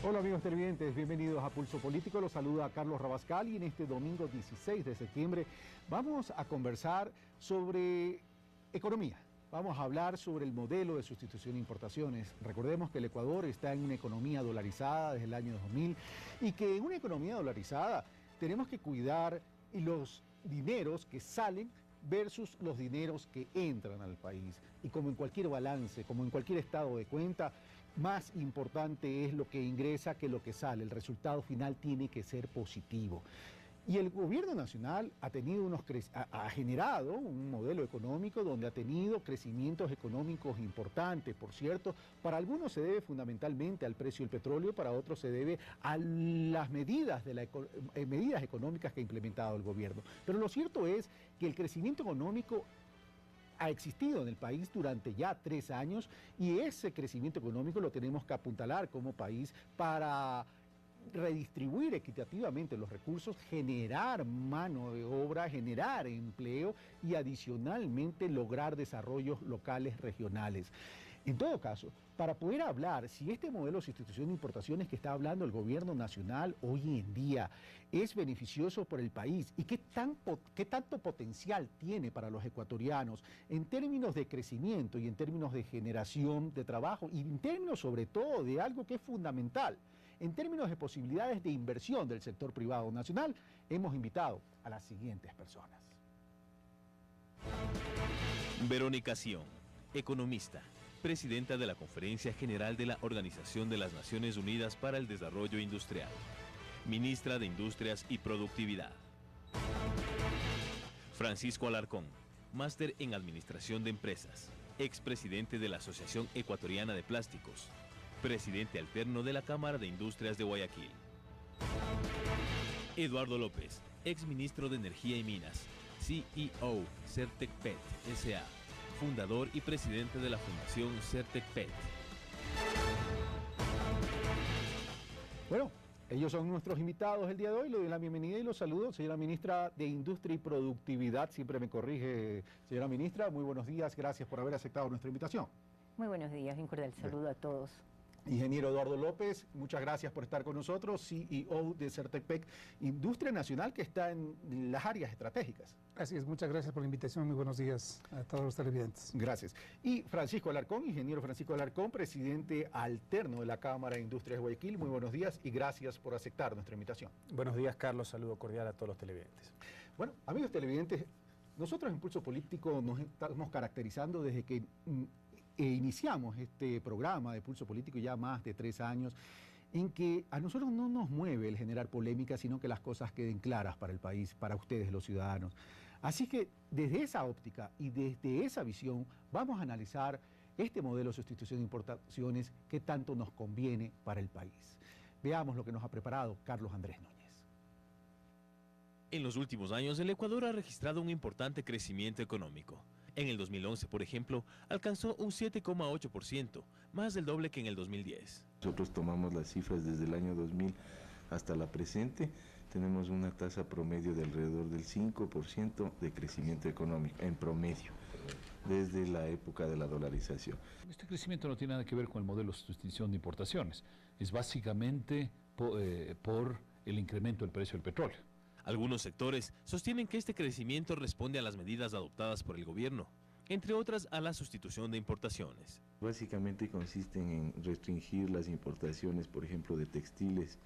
Hola amigos televidentes, bienvenidos a Pulso Político, los saluda Carlos Rabascal y en este domingo 16 de septiembre vamos a conversar sobre economía. Vamos a hablar sobre el modelo de sustitución de importaciones. Recordemos que el Ecuador está en una economía dolarizada desde el año 2000 y que en una economía dolarizada tenemos que cuidar los dineros que salen versus los dineros que entran al país. Y como en cualquier balance, como en cualquier estado de cuenta, más importante es lo que ingresa que lo que sale. El resultado final tiene que ser positivo. Y el gobierno nacional ha generado un modelo económico donde ha tenido crecimientos económicos importantes. Por cierto, para algunos se debe fundamentalmente al precio del petróleo, para otros se debe a las medidas económicas que ha implementado el gobierno. Pero lo cierto es que el crecimiento económico ha existido en el país durante ya 3 años y ese crecimiento económico lo tenemos que apuntalar como país para redistribuir equitativamente los recursos, generar mano de obra, generar empleo y adicionalmente lograr desarrollos locales regionales. En todo caso, para poder hablar si este modelo de sustitución de importaciones que está hablando el gobierno nacional hoy en día es beneficioso por el país y qué tanto potencial tiene para los ecuatorianos en términos de crecimiento y en términos de generación de trabajo y en términos sobre todo de algo que es fundamental, en términos de posibilidades de inversión del sector privado nacional, hemos invitado a las siguientes personas. Verónica Sion, economista, presidenta de la Conferencia General de la Organización de las Naciones Unidas para el Desarrollo Industrial, ministra de Industrias y Productividad. Francisco Alarcón, máster en Administración de Empresas, expresidente de la Asociación Ecuatoriana de Plásticos, presidente alterno de la Cámara de Industrias de Guayaquil. Eduardo López, exministro de Energía y Minas, CEO Certecpet S.A., fundador y presidente de la Fundación Certecpet. Bueno, ellos son nuestros invitados el día de hoy. Le doy la bienvenida y los saludo. Señora ministra de Industria y Productividad, siempre me corrige, señora ministra. Muy buenos días, gracias por haber aceptado nuestra invitación. Muy buenos días, un cordial saludo a todos. Ingeniero Eduardo López, muchas gracias por estar con nosotros, CEO de Certecpec, industria nacional que está en las áreas estratégicas. Así es, muchas gracias por la invitación, muy buenos días a todos los televidentes. Gracias. Y Francisco Alarcón, ingeniero Francisco Alarcón, presidente alterno de la Cámara de Industrias de Guayaquil, muy buenos días y gracias por aceptar nuestra invitación. Buenos días, Carlos, saludo cordial a todos los televidentes. Bueno, amigos televidentes, nosotros en Pulso Político nos estamos caracterizando desde que iniciamos este programa de Pulso Político ya más de 3 años, en que a nosotros no nos mueve el generar polémica, sino que las cosas queden claras para el país, para ustedes los ciudadanos. Así que desde esa óptica y desde esa visión vamos a analizar este modelo de sustitución de importaciones que tanto nos conviene para el país. Veamos lo que nos ha preparado Carlos Andrés Núñez. En los últimos años, el Ecuador ha registrado un importante crecimiento económico. En el 2011, por ejemplo, alcanzó un 7,8%, más del doble que en el 2010. Nosotros tomamos las cifras desde el año 2000 hasta la presente, tenemos una tasa promedio de alrededor del 5% de crecimiento económico, en promedio, desde la época de la dolarización. Este crecimiento no tiene nada que ver con el modelo de sustitución de importaciones, es básicamente por el incremento del precio del petróleo. Algunos sectores sostienen que este crecimiento responde a las medidas adoptadas por el gobierno, entre otras a la sustitución de importaciones. Básicamente consisten en restringir las importaciones, por ejemplo, de textiles,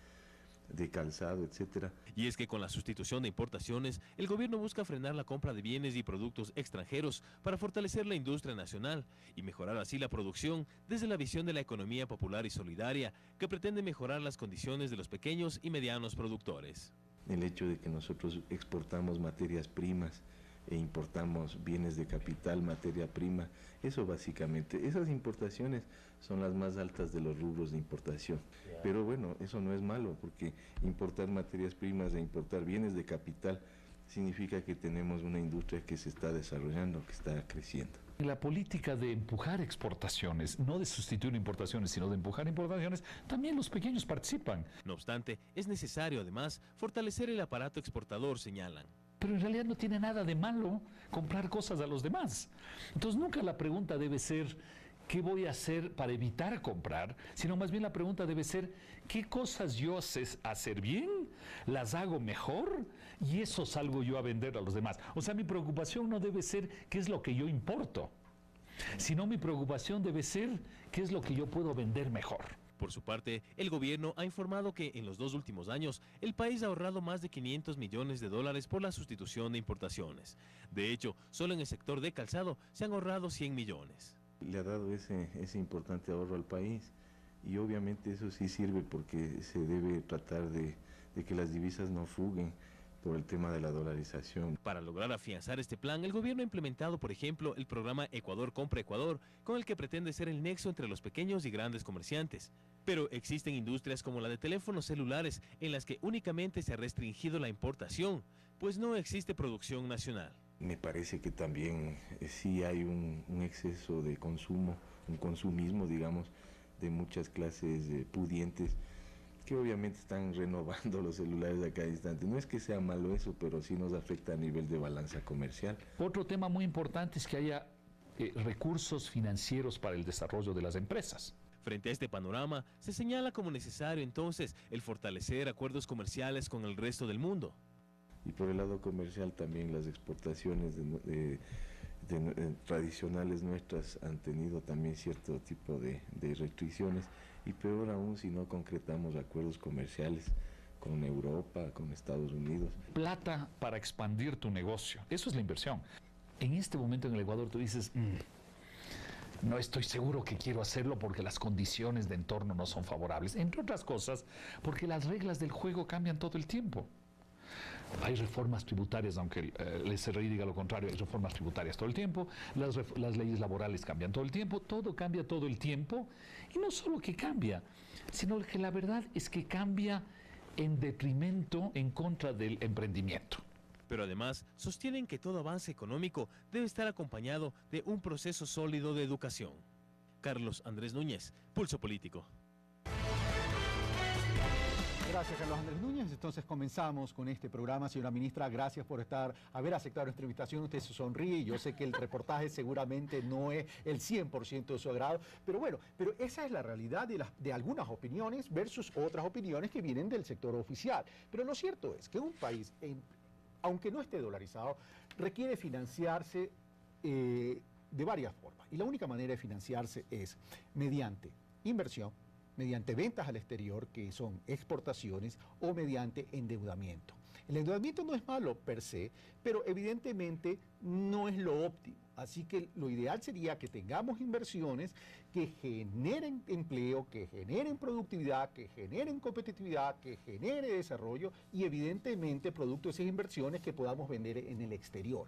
de calzado, etcétera. Y es que con la sustitución de importaciones, el gobierno busca frenar la compra de bienes y productos extranjeros para fortalecer la industria nacional y mejorar así la producción desde la visión de la economía popular y solidaria, que pretende mejorar las condiciones de los pequeños y medianos productores. El hecho de que nosotros exportamos materias primas e importamos bienes de capital, materia prima, eso básicamente, esas importaciones son las más altas de los rubros de importación. Pero bueno, eso no es malo, porque importar materias primas e importar bienes de capital significa que tenemos una industria que se está desarrollando, que está creciendo. La política de empujar exportaciones, no de sustituir importaciones, sino de empujar importaciones, también los pequeños participan. No obstante, es necesario además fortalecer el aparato exportador, señalan. Pero en realidad no tiene nada de malo comprar cosas a los demás. Entonces nunca la pregunta debe ser qué voy a hacer para evitar comprar, sino más bien la pregunta debe ser, ¿qué cosas yo sé hacer bien? ¿Las hago mejor? Y eso salgo yo a vender a los demás. O sea, mi preocupación no debe ser qué es lo que yo importo, sino mi preocupación debe ser qué es lo que yo puedo vender mejor. Por su parte, el gobierno ha informado que en los 2 últimos años el país ha ahorrado más de 500 millones de dólares por la sustitución de importaciones. De hecho, solo en el sector de calzado se han ahorrado 100 millones. Le ha dado ese importante ahorro al país y obviamente eso sí sirve porque se debe tratar de que las divisas no fuguen por el tema de la dolarización. Para lograr afianzar este plan, el gobierno ha implementado, por ejemplo, el programa Ecuador Compra Ecuador, con el que pretende ser el nexo entre los pequeños y grandes comerciantes. Pero existen industrias como la de teléfonos celulares, en las que únicamente se ha restringido la importación, pues no existe producción nacional. Me parece que también sí hay un exceso de consumo, un consumismo, digamos, de muchas clases pudientes, que obviamente están renovando los celulares a cada instante. No es que sea malo eso, pero sí nos afecta a nivel de balanza comercial. Otro tema muy importante es que haya recursos financieros para el desarrollo de las empresas. Frente a este panorama, se señala como necesario entonces el fortalecer acuerdos comerciales con el resto del mundo. Y por el lado comercial también las exportaciones tradicionales nuestras han tenido también cierto tipo de restricciones, y peor aún si no concretamos acuerdos comerciales con Europa, con Estados Unidos. Plata para expandir tu negocio, eso es la inversión. En este momento en el Ecuador tú dices, no estoy seguro que quiero hacerlo porque las condiciones de entorno no son favorables, entre otras cosas porque las reglas del juego cambian todo el tiempo. Hay reformas tributarias, aunque el SRI diga lo contrario, hay reformas tributarias todo el tiempo, las leyes laborales cambian todo el tiempo, todo cambia todo el tiempo, y no solo que cambia, sino que la verdad es que cambia en detrimento, en contra del emprendimiento. Pero además sostienen que todo avance económico debe estar acompañado de un proceso sólido de educación. Carlos Andrés Núñez, Pulso Político. Gracias, Carlos Andrés Núñez. Entonces comenzamos con este programa. Señora ministra, gracias por haber aceptado nuestra invitación. Usted se sonríe y yo sé que el reportaje seguramente no es el 100% de su agrado, pero bueno, pero esa es la realidad de algunas opiniones versus otras opiniones que vienen del sector oficial. Pero lo cierto es que un país, aunque no esté dolarizado, requiere financiarse de varias formas. Y la única manera de financiarse es mediante inversión, mediante ventas al exterior, que son exportaciones, o mediante endeudamiento. El endeudamiento no es malo per se, pero evidentemente no es lo óptimo. Así que lo ideal sería que tengamos inversiones que generen empleo, que generen productividad, que generen competitividad, que genere desarrollo y evidentemente producto de esas inversiones que podamos vender en el exterior.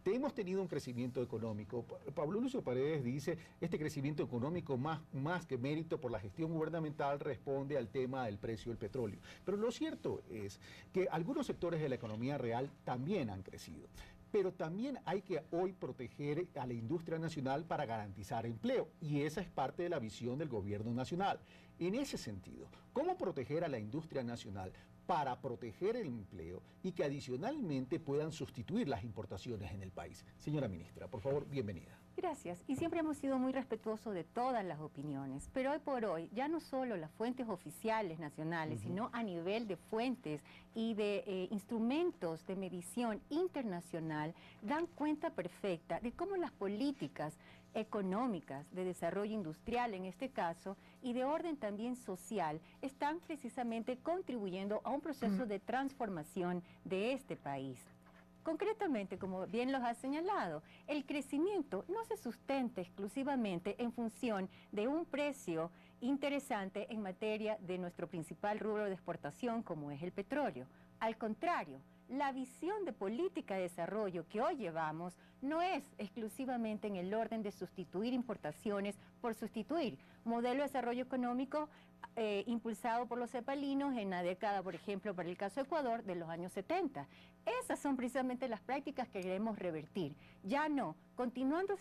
Hemos tenido un crecimiento económico. Pablo Lucio Paredes dice, este crecimiento económico más que mérito por la gestión gubernamental responde al tema del precio del petróleo. Pero lo cierto es que algunos sectores de la economía real también han crecido. Pero también hay que hoy proteger a la industria nacional para garantizar empleo, y esa es parte de la visión del gobierno nacional. En ese sentido, ¿cómo proteger a la industria nacional para proteger el empleo y que adicionalmente puedan sustituir las importaciones en el país? Señora ministra, por favor, bienvenida. Gracias. Y siempre hemos sido muy respetuosos de todas las opiniones, pero hoy por hoy, ya no solo las fuentes oficiales nacionales, sino a nivel de fuentes y de instrumentos de medición internacional, dan cuenta perfecta de cómo las políticas económicas, de desarrollo industrial en este caso, y de orden también social, están precisamente contribuyendo a un proceso de transformación de este país. Concretamente, como bien los ha señalado, el crecimiento no se sustenta exclusivamente en función de un precio interesante en materia de nuestro principal rubro de exportación, como es el petróleo. Al contrario, la visión de política de desarrollo que hoy llevamos no es exclusivamente en el orden de sustituir importaciones por sustituir. Modelo de desarrollo económico impulsado por los cepalinos en la década, por ejemplo, para el caso de Ecuador, de los años 70. Esas son precisamente las prácticas que queremos revertir. Ya no, continuando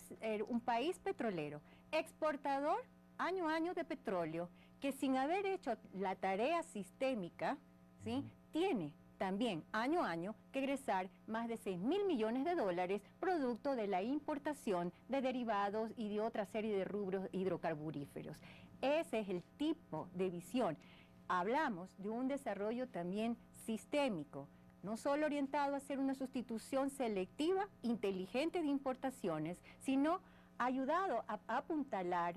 un país petrolero, exportador año a año de petróleo, que sin haber hecho la tarea sistémica, ¿sí?, tiene también año a año que egresar más de 6.000 millones de dólares producto de la importación de derivados y de otra serie de rubros hidrocarburíferos. Ese es el tipo de visión. Hablamos de un desarrollo también sistémico, no solo orientado a hacer una sustitución selectiva, inteligente de importaciones, sino ayudado a apuntalar,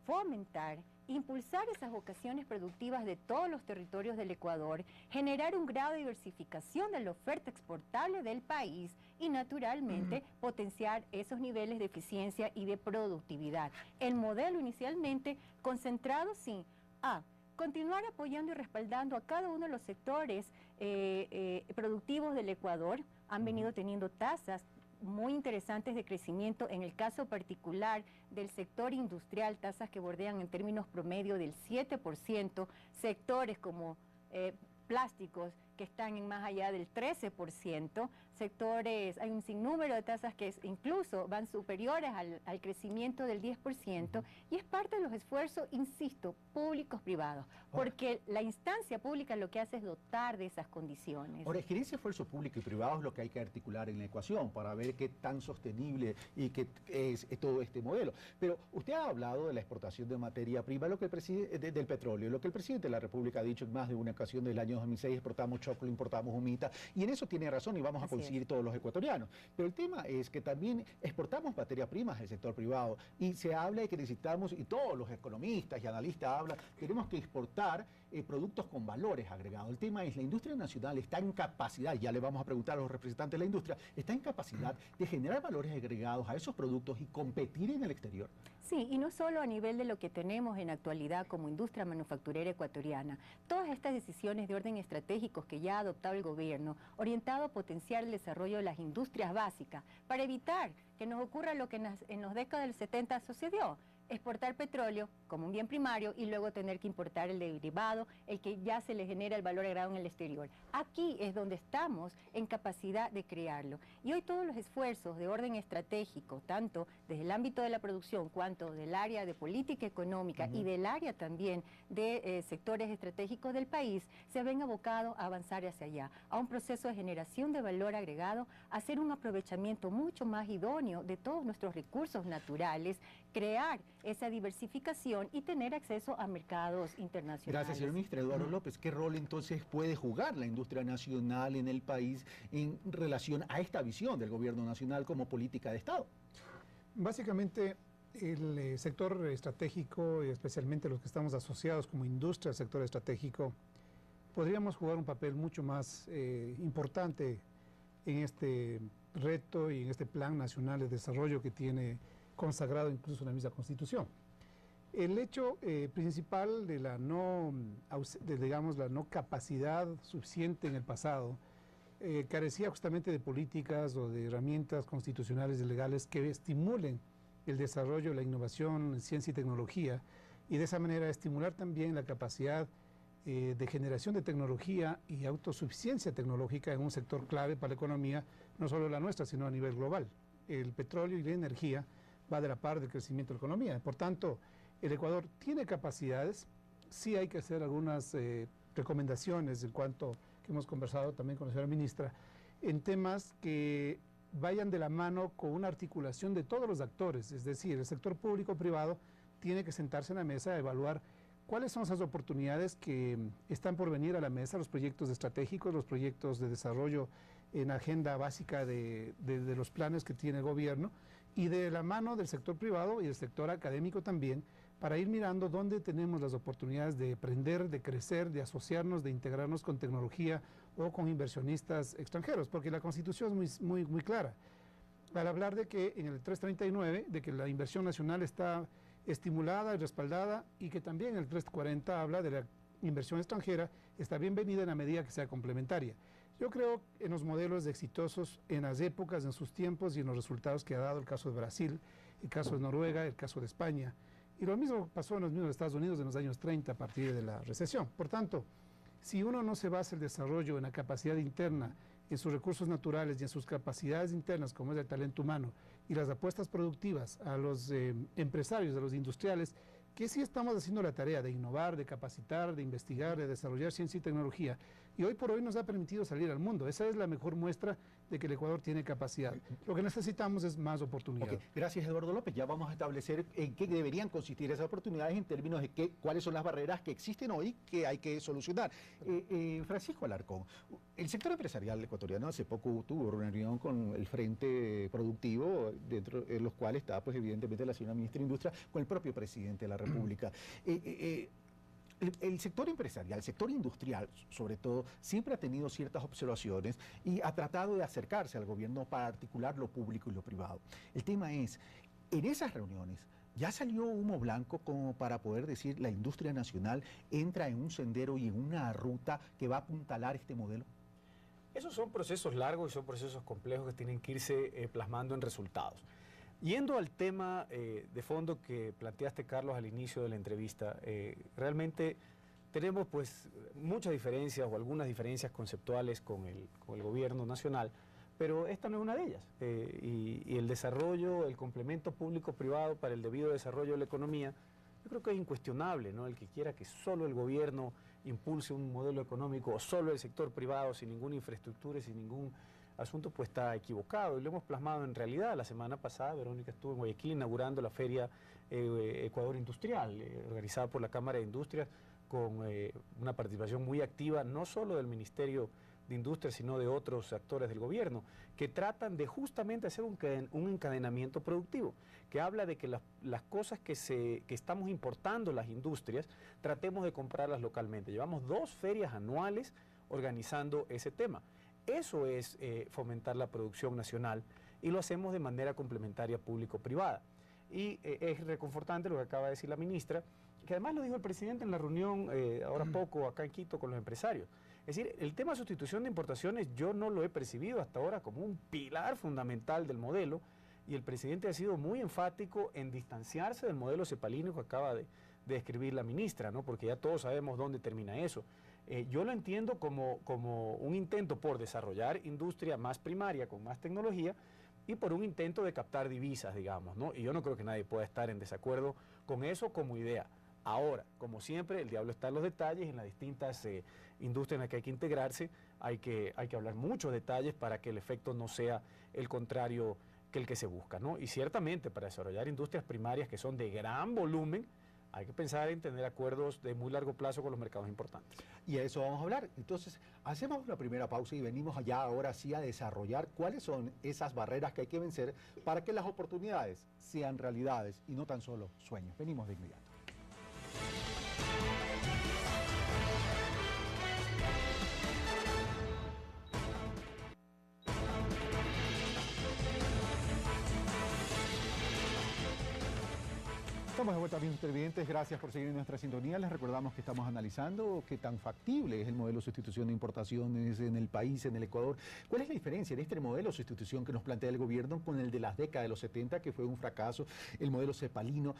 fomentar, impulsar esas vocaciones productivas de todos los territorios del Ecuador, generar un grado de diversificación de la oferta exportable del país y naturalmente potenciar esos niveles de eficiencia y de productividad. El modelo inicialmente concentrado, sí, a continuar apoyando y respaldando a cada uno de los sectores productivos del Ecuador. Han venido teniendo tasas muy interesantes de crecimiento, en el caso particular del sector industrial, tasas que bordean en términos promedio del 7%, sectores como plásticos que están en más allá del 13%, sectores, hay un sinnúmero de tasas que incluso van superiores al crecimiento del 10%, y es parte de los esfuerzos, insisto, públicos privados, porque la instancia pública lo que hace es dotar de esas condiciones. Ahora, es que ese esfuerzo público y privado es lo que hay que articular en la ecuación para ver qué tan sostenible y qué es todo este modelo. Pero usted ha hablado de la exportación de materia prima, lo que el del petróleo, lo que el presidente de la República ha dicho en más de una ocasión del año 2006, exportamos choclo, importamos humita, y en eso tiene razón y vamos a conseguir todos los ecuatorianos. Pero el tema es que también exportamos materias primas al sector privado y se habla de que necesitamos, y todos los economistas y analistas hablan, tenemos que exportar productos con valores agregados. El tema es, la industria nacional está en capacidad, ya le vamos a preguntar a los representantes de la industria, está en capacidad de generar valores agregados a esos productos y competir en el exterior. Sí, y no solo a nivel de lo que tenemos en actualidad como industria manufacturera ecuatoriana. Todas estas decisiones de orden estratégicos que ya ha adoptado el gobierno, orientado a potenciar el desarrollo de las industrias básicas, para evitar que nos ocurra lo que en los décadas del 70 sucedió: exportar petróleo como un bien primario y luego tener que importar el derivado, el que ya se le genera el valor agregado en el exterior. Aquí es donde estamos en capacidad de crearlo. Y hoy todos los esfuerzos de orden estratégico, tanto desde el ámbito de la producción, cuanto del área de política económica y del área también de sectores estratégicos del país, se ven abocados a avanzar hacia allá, a un proceso de generación de valor agregado, a hacer un aprovechamiento mucho más idóneo de todos nuestros recursos naturales, crear esa diversificación y tener acceso a mercados internacionales. Gracias, señor ministro. Eduardo López, ¿qué rol entonces puede jugar la industria nacional en el país en relación a esta visión del gobierno nacional como política de Estado? Básicamente, el sector estratégico, y especialmente los que estamos asociados como industria al sector estratégico, podríamos jugar un papel mucho más importante en este reto y en este plan nacional de desarrollo que tiene consagrado incluso la misma Constitución. El hecho principal de la no capacidad suficiente en el pasado carecía justamente de políticas o de herramientas constitucionales y legales que estimulen el desarrollo, la innovación en ciencia y tecnología, y de esa manera estimular también la capacidad de generación de tecnología y autosuficiencia tecnológica en un sector clave para la economía, no solo la nuestra, sino a nivel global. El petróleo y la energía va de la par del crecimiento de la economía. Por tanto, el Ecuador tiene capacidades. Sí hay que hacer algunas recomendaciones en cuanto que hemos conversado también con la señora ministra, en temas que vayan de la mano con una articulación de todos los actores, es decir, el sector público-privado tiene que sentarse en la mesa a evaluar cuáles son esas oportunidades que están por venir a la mesa, los proyectos estratégicos, los proyectos de desarrollo en agenda básica de los planes que tiene el gobierno, y de la mano del sector privado y del sector académico también, para ir mirando dónde tenemos las oportunidades de aprender, de crecer, de asociarnos, de integrarnos con tecnología o con inversionistas extranjeros, porque la Constitución es muy clara. Al hablar de que en el 339, de que la inversión nacional está estimulada y respaldada, y que también el 340 habla de la inversión extranjera, está bienvenida en la medida que sea complementaria. Yo creo en los modelos exitosos, en las épocas, en sus tiempos y en los resultados que ha dado el caso de Brasil, el caso de Noruega, el caso de España. Y lo mismo pasó en los mismos Estados Unidos en los años 30 a partir de la recesión. Por tanto, si uno no se basa el desarrollo en la capacidad interna, en sus recursos naturales y en sus capacidades internas, como es el talento humano, y las apuestas productivas a los empresarios, a los industriales, que sí estamos haciendo la tarea de innovar, de capacitar, de investigar, de desarrollar ciencia y tecnología, y hoy por hoy nos ha permitido salir al mundo. Esa es la mejor muestra de que el Ecuador tiene capacidad. Lo que necesitamos es más oportunidades. Okay. Gracias, Eduardo López. Ya vamos a establecer en qué deberían consistir esas oportunidades en términos de cuáles son las barreras que existen hoy que hay que solucionar. Francisco Alarcón, el sector empresarial ecuatoriano hace poco tuvo una reunión con el Frente Productivo, dentro de los cuales está, pues, evidentemente, la señora ministra de Industria, con el propio presidente de la República. El sector empresarial, el sector industrial, sobre todo, siempre ha tenido ciertas observaciones y ha tratado de acercarse al gobierno para articular lo público y lo privado. El tema es, en esas reuniones, ¿ya salió humo blanco como para poder decir la industria nacional entra en un sendero y en una ruta que va a apuntalar este modelo? Esos son procesos largos y son procesos complejos que tienen que irse plasmando en resultados. Yendo al tema de fondo que planteaste, Carlos, al inicio de la entrevista, realmente tenemos, pues, muchas diferencias o algunas diferencias conceptuales con el gobierno nacional, pero esta no es una de ellas. Y el desarrollo, el complemento público-privado para el debido desarrollo de la economía, yo creo que es incuestionable, ¿no? El que quiera que solo el gobierno impulse un modelo económico o solo el sector privado sin ninguna infraestructura y sin ningún asunto, pues está equivocado, y lo hemos plasmado en realidad. La semana pasada Verónica estuvo en Guayaquil inaugurando la Feria Ecuador Industrial, organizada por la Cámara de Industrias, con una participación muy activa, no solo del Ministerio de Industria, sino de otros actores del gobierno, que tratan de justamente hacer un encadenamiento productivo, que habla de que las cosas que estamos importando las industrias, tratemos de comprarlas localmente. Llevamos 2 ferias anuales organizando ese tema. Eso es fomentar la producción nacional, y lo hacemos de manera complementaria público-privada. Y es reconfortante lo que acaba de decir la ministra, que además lo dijo el presidente en la reunión ahora poco acá en Quito con los empresarios. Es decir, el tema de sustitución de importaciones yo no lo he percibido hasta ahora como un pilar fundamental del modelo, y el presidente ha sido muy enfático en distanciarse del modelo cepalino que acaba de describir la ministra, ¿no? Porque ya todos sabemos dónde termina eso. Yo lo entiendo como un intento por desarrollar industria más primaria, con más tecnología, y por un intento de captar divisas, digamos, ¿no? Y yo no creo que nadie pueda estar en desacuerdo con eso como idea. Ahora, como siempre, el diablo está en los detalles. En las distintas industrias en las que hay que integrarse, hay que hablar muchos detalles para que el efecto no sea el contrario que el que se busca, ¿no? Y ciertamente, para desarrollar industrias primarias que son de gran volumen, hay que pensar en tener acuerdos de muy largo plazo con los mercados importantes. Y a eso vamos a hablar. Entonces, hacemos una primera pausa y venimos allá ahora sí a desarrollar cuáles son esas barreras que hay que vencer para que las oportunidades sean realidades y no tan solo sueños. Venimos de inmediato. Estamos de vuelta, amigos televidentes. Gracias por seguir en nuestra sintonía. Les recordamos que estamos analizando qué tan factible es el modelo de sustitución de importaciones en el país, en el Ecuador. ¿Cuál es la diferencia de este modelo de sustitución que nos plantea el gobierno con el de las décadas de los 70, que fue un fracaso, el modelo cepalino?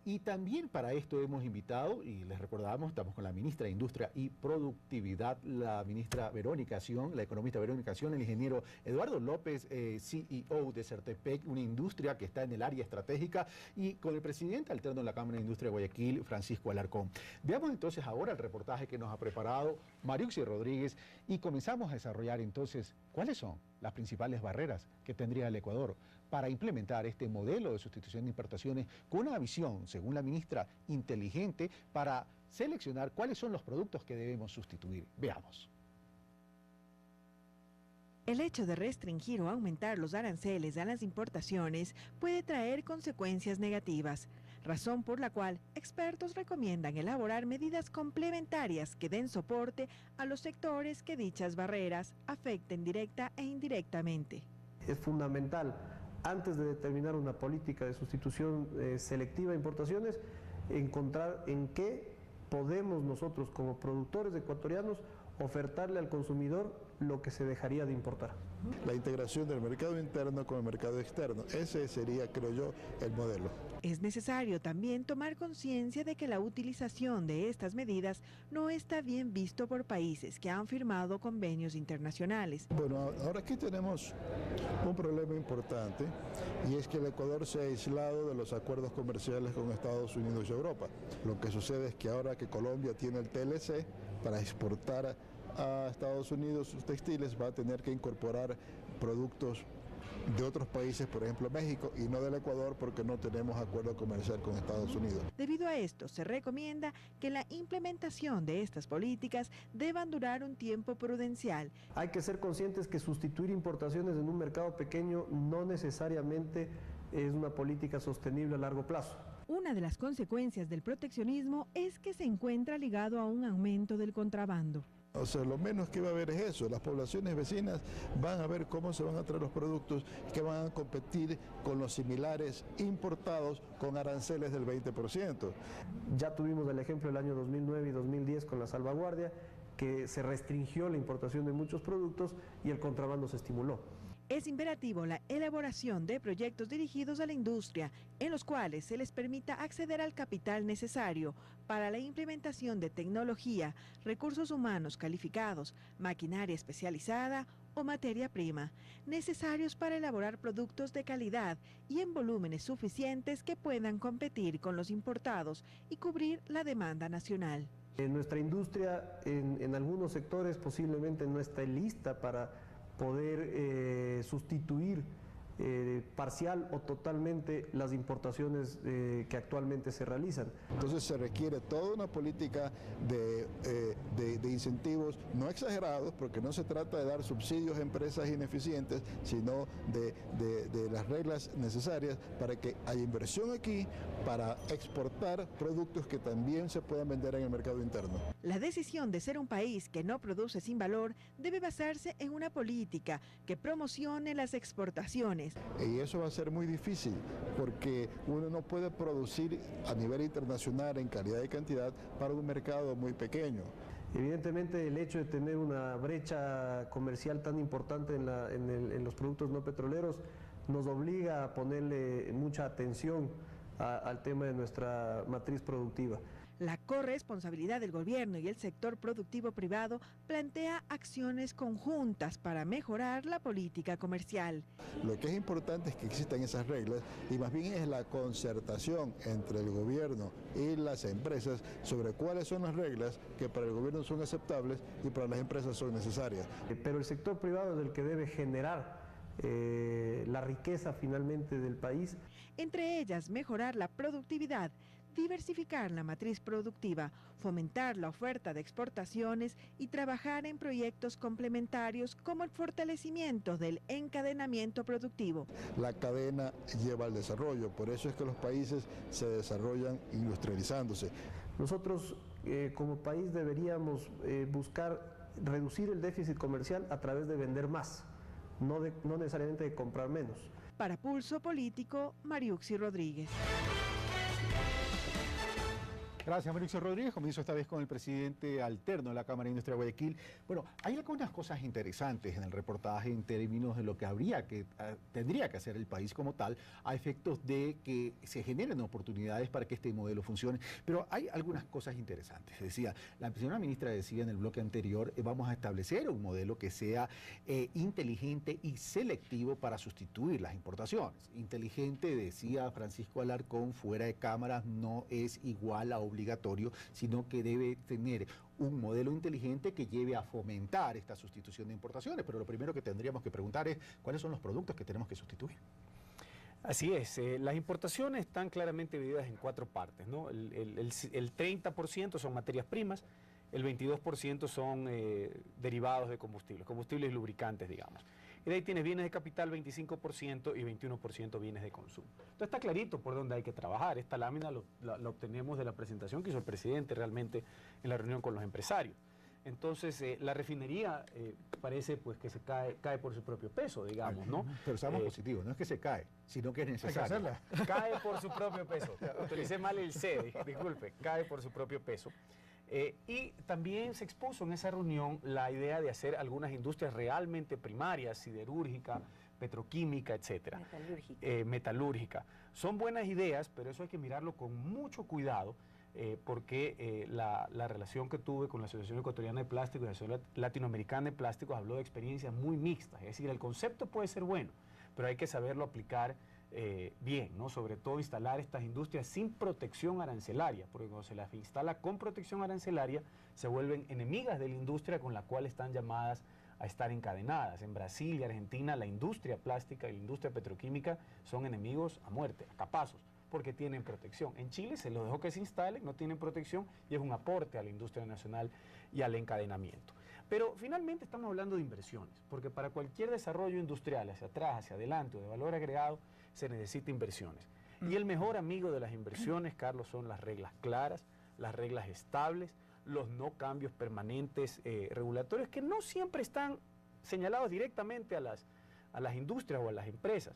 Y también para esto hemos invitado, y les recordamos, estamos con la ministra de Industria y Productividad, la ministra Verónica Sion, la economista Verónica Sion, el ingeniero Eduardo López, CEO de Certepec, una industria que está en el área estratégica, y con el presidente alterno en la Cámara de Industria de Guayaquil, Francisco Alarcón. Veamos entonces ahora el reportaje que nos ha preparado Mariuxi Rodríguez, y comenzamos a desarrollar entonces cuáles son las principales barreras que tendría el Ecuador para implementar este modelo de sustitución de importaciones con una visión, según la ministra, inteligente para seleccionar cuáles son los productos que debemos sustituir. Veamos. El hecho de restringir o aumentar los aranceles a las importaciones puede traer consecuencias negativas, razón por la cual expertos recomiendan elaborar medidas complementarias que den soporte a los sectores que dichas barreras afecten directa e indirectamente. Es fundamental, antes de determinar una política de sustitución selectiva de importaciones, encontrar en qué podemos nosotros como productores ecuatorianos ofertarle al consumidor lo que se dejaría de importar. La integración del mercado interno con el mercado externo, ese sería, creo yo, el modelo. Es necesario también tomar conciencia de que la utilización de estas medidas no está bien visto por países que han firmado convenios internacionales. Bueno, ahora aquí tenemos un problema importante y es que el Ecuador se ha aislado de los acuerdos comerciales con Estados Unidos y Europa. Lo que sucede es que ahora que Colombia tiene el TLC para exportar a Estados Unidos sus textiles, va a tener que incorporar productos de otros países, por ejemplo México, y no del Ecuador porque no tenemos acuerdo comercial con Estados Unidos. Debido a esto, se recomienda que la implementación de estas políticas deban durar un tiempo prudencial. Hay que ser conscientes que sustituir importaciones en un mercado pequeño no necesariamente es una política sostenible a largo plazo. Una de las consecuencias del proteccionismo es que se encuentra ligado a un aumento del contrabando. O sea, lo menos que va a haber es eso, las poblaciones vecinas van a ver cómo se van a traer los productos que van a competir con los similares importados con aranceles del 20%. Ya tuvimos el ejemplo del año 2009 y 2010 con la salvaguardia, que se restringió la importación de muchos productos y el contrabando se estimuló. Es imperativo la elaboración de proyectos dirigidos a la industria, en los cuales se les permita acceder al capital necesario para la implementación de tecnología, recursos humanos calificados, maquinaria especializada o materia prima, necesarios para elaborar productos de calidad y en volúmenes suficientes que puedan competir con los importados y cubrir la demanda nacional. Nuestra industria en algunos sectores posiblemente no está lista para poder sustituir parcial o totalmente las importaciones que actualmente se realizan. Entonces se requiere toda una política de incentivos no exagerados, porque no se trata de dar subsidios a empresas ineficientes, sino de las reglas necesarias para que haya inversión aquí, para exportar productos que también se puedan vender en el mercado interno. La decisión de ser un país que no produce sin valor debe basarse en una política que promocione las exportaciones. Y eso va a ser muy difícil, porque uno no puede producir a nivel internacional en calidad y cantidad para un mercado muy pequeño. Evidentemente el hecho de tener una brecha comercial tan importante en los productos no petroleros nos obliga a ponerle mucha atención al tema de nuestra matriz productiva. La corresponsabilidad del gobierno y el sector productivo privado plantea acciones conjuntas para mejorar la política comercial. Lo que es importante es que existan esas reglas y más bien es la concertación entre el gobierno y las empresas sobre cuáles son las reglas que para el gobierno son aceptables y para las empresas son necesarias. Pero el sector privado es el que debe generar la riqueza finalmente del país. Entre ellas, mejorar la productividad, diversificar la matriz productiva, fomentar la oferta de exportaciones y trabajar en proyectos complementarios como el fortalecimiento del encadenamiento productivo. La cadena lleva al desarrollo, por eso es que los países se desarrollan industrializándose. Nosotros como país deberíamos buscar reducir el déficit comercial a través de vender más, no necesariamente de comprar menos. Para Pulso Político, Mariuxi Rodríguez. Gracias, Mariuxi Rodríguez. Comienzo esta vez con el presidente alterno de la Cámara de Industria de Guayaquil. Bueno, hay algunas cosas interesantes en el reportaje en términos de lo que tendría que hacer el país como tal, a efectos de que se generen oportunidades para que este modelo funcione. Pero hay algunas cosas interesantes. Decía, la señora ministra decía en el bloque anterior, vamos a establecer un modelo que sea inteligente y selectivo para sustituir las importaciones. Inteligente, decía Francisco Alarcón, fuera de cámaras, no es igual a obligatorio, sino que debe tener un modelo inteligente que lleve a fomentar esta sustitución de importaciones. Pero lo primero que tendríamos que preguntar es cuáles son los productos que tenemos que sustituir. Así es, las importaciones están claramente divididas en 4 partes, ¿no? El 30% son materias primas, el 22% son derivados de combustibles y lubricantes, digamos. Y de ahí tienes bienes de capital 25% y 21% bienes de consumo. Entonces está clarito por dónde hay que trabajar. Esta lámina la obtenemos de la presentación que hizo el presidente realmente en la reunión con los empresarios. Entonces la refinería parece pues que se cae por su propio peso, digamos, ¿no? Pero estamos positivos, no es que se cae, sino que es necesario. Cae por su propio peso. Utilicé mal el C, disculpe, cae por su propio peso. Y también se expuso en esa reunión la idea de hacer algunas industrias realmente primarias, siderúrgica, petroquímica, etcétera. Metalúrgica. Son buenas ideas, pero eso hay que mirarlo con mucho cuidado, porque la relación que tuve con la Asociación Ecuatoriana de Plásticos y la Asociación Latinoamericana de Plásticos habló de experiencias muy mixtas. Es decir, el concepto puede ser bueno, pero hay que saberlo aplicar bien, ¿no? Sobre todo instalar estas industrias sin protección arancelaria, porque cuando se las instala con protección arancelaria, se vuelven enemigas de la industria con la cual están llamadas a estar encadenadas. En Brasil y Argentina, la industria plástica y la industria petroquímica son enemigos a muerte, a capazos, porque tienen protección. En Chile se los dejó que se instalen, no tienen protección y es un aporte a la industria nacional y al encadenamiento. Pero finalmente estamos hablando de inversiones, porque para cualquier desarrollo industrial, hacia atrás, hacia adelante o de valor agregado, se necesita inversiones. Y el mejor amigo de las inversiones, Carlos, son las reglas claras, las reglas estables, los no cambios permanentes regulatorios, que no siempre están señalados directamente a las industrias o a las empresas.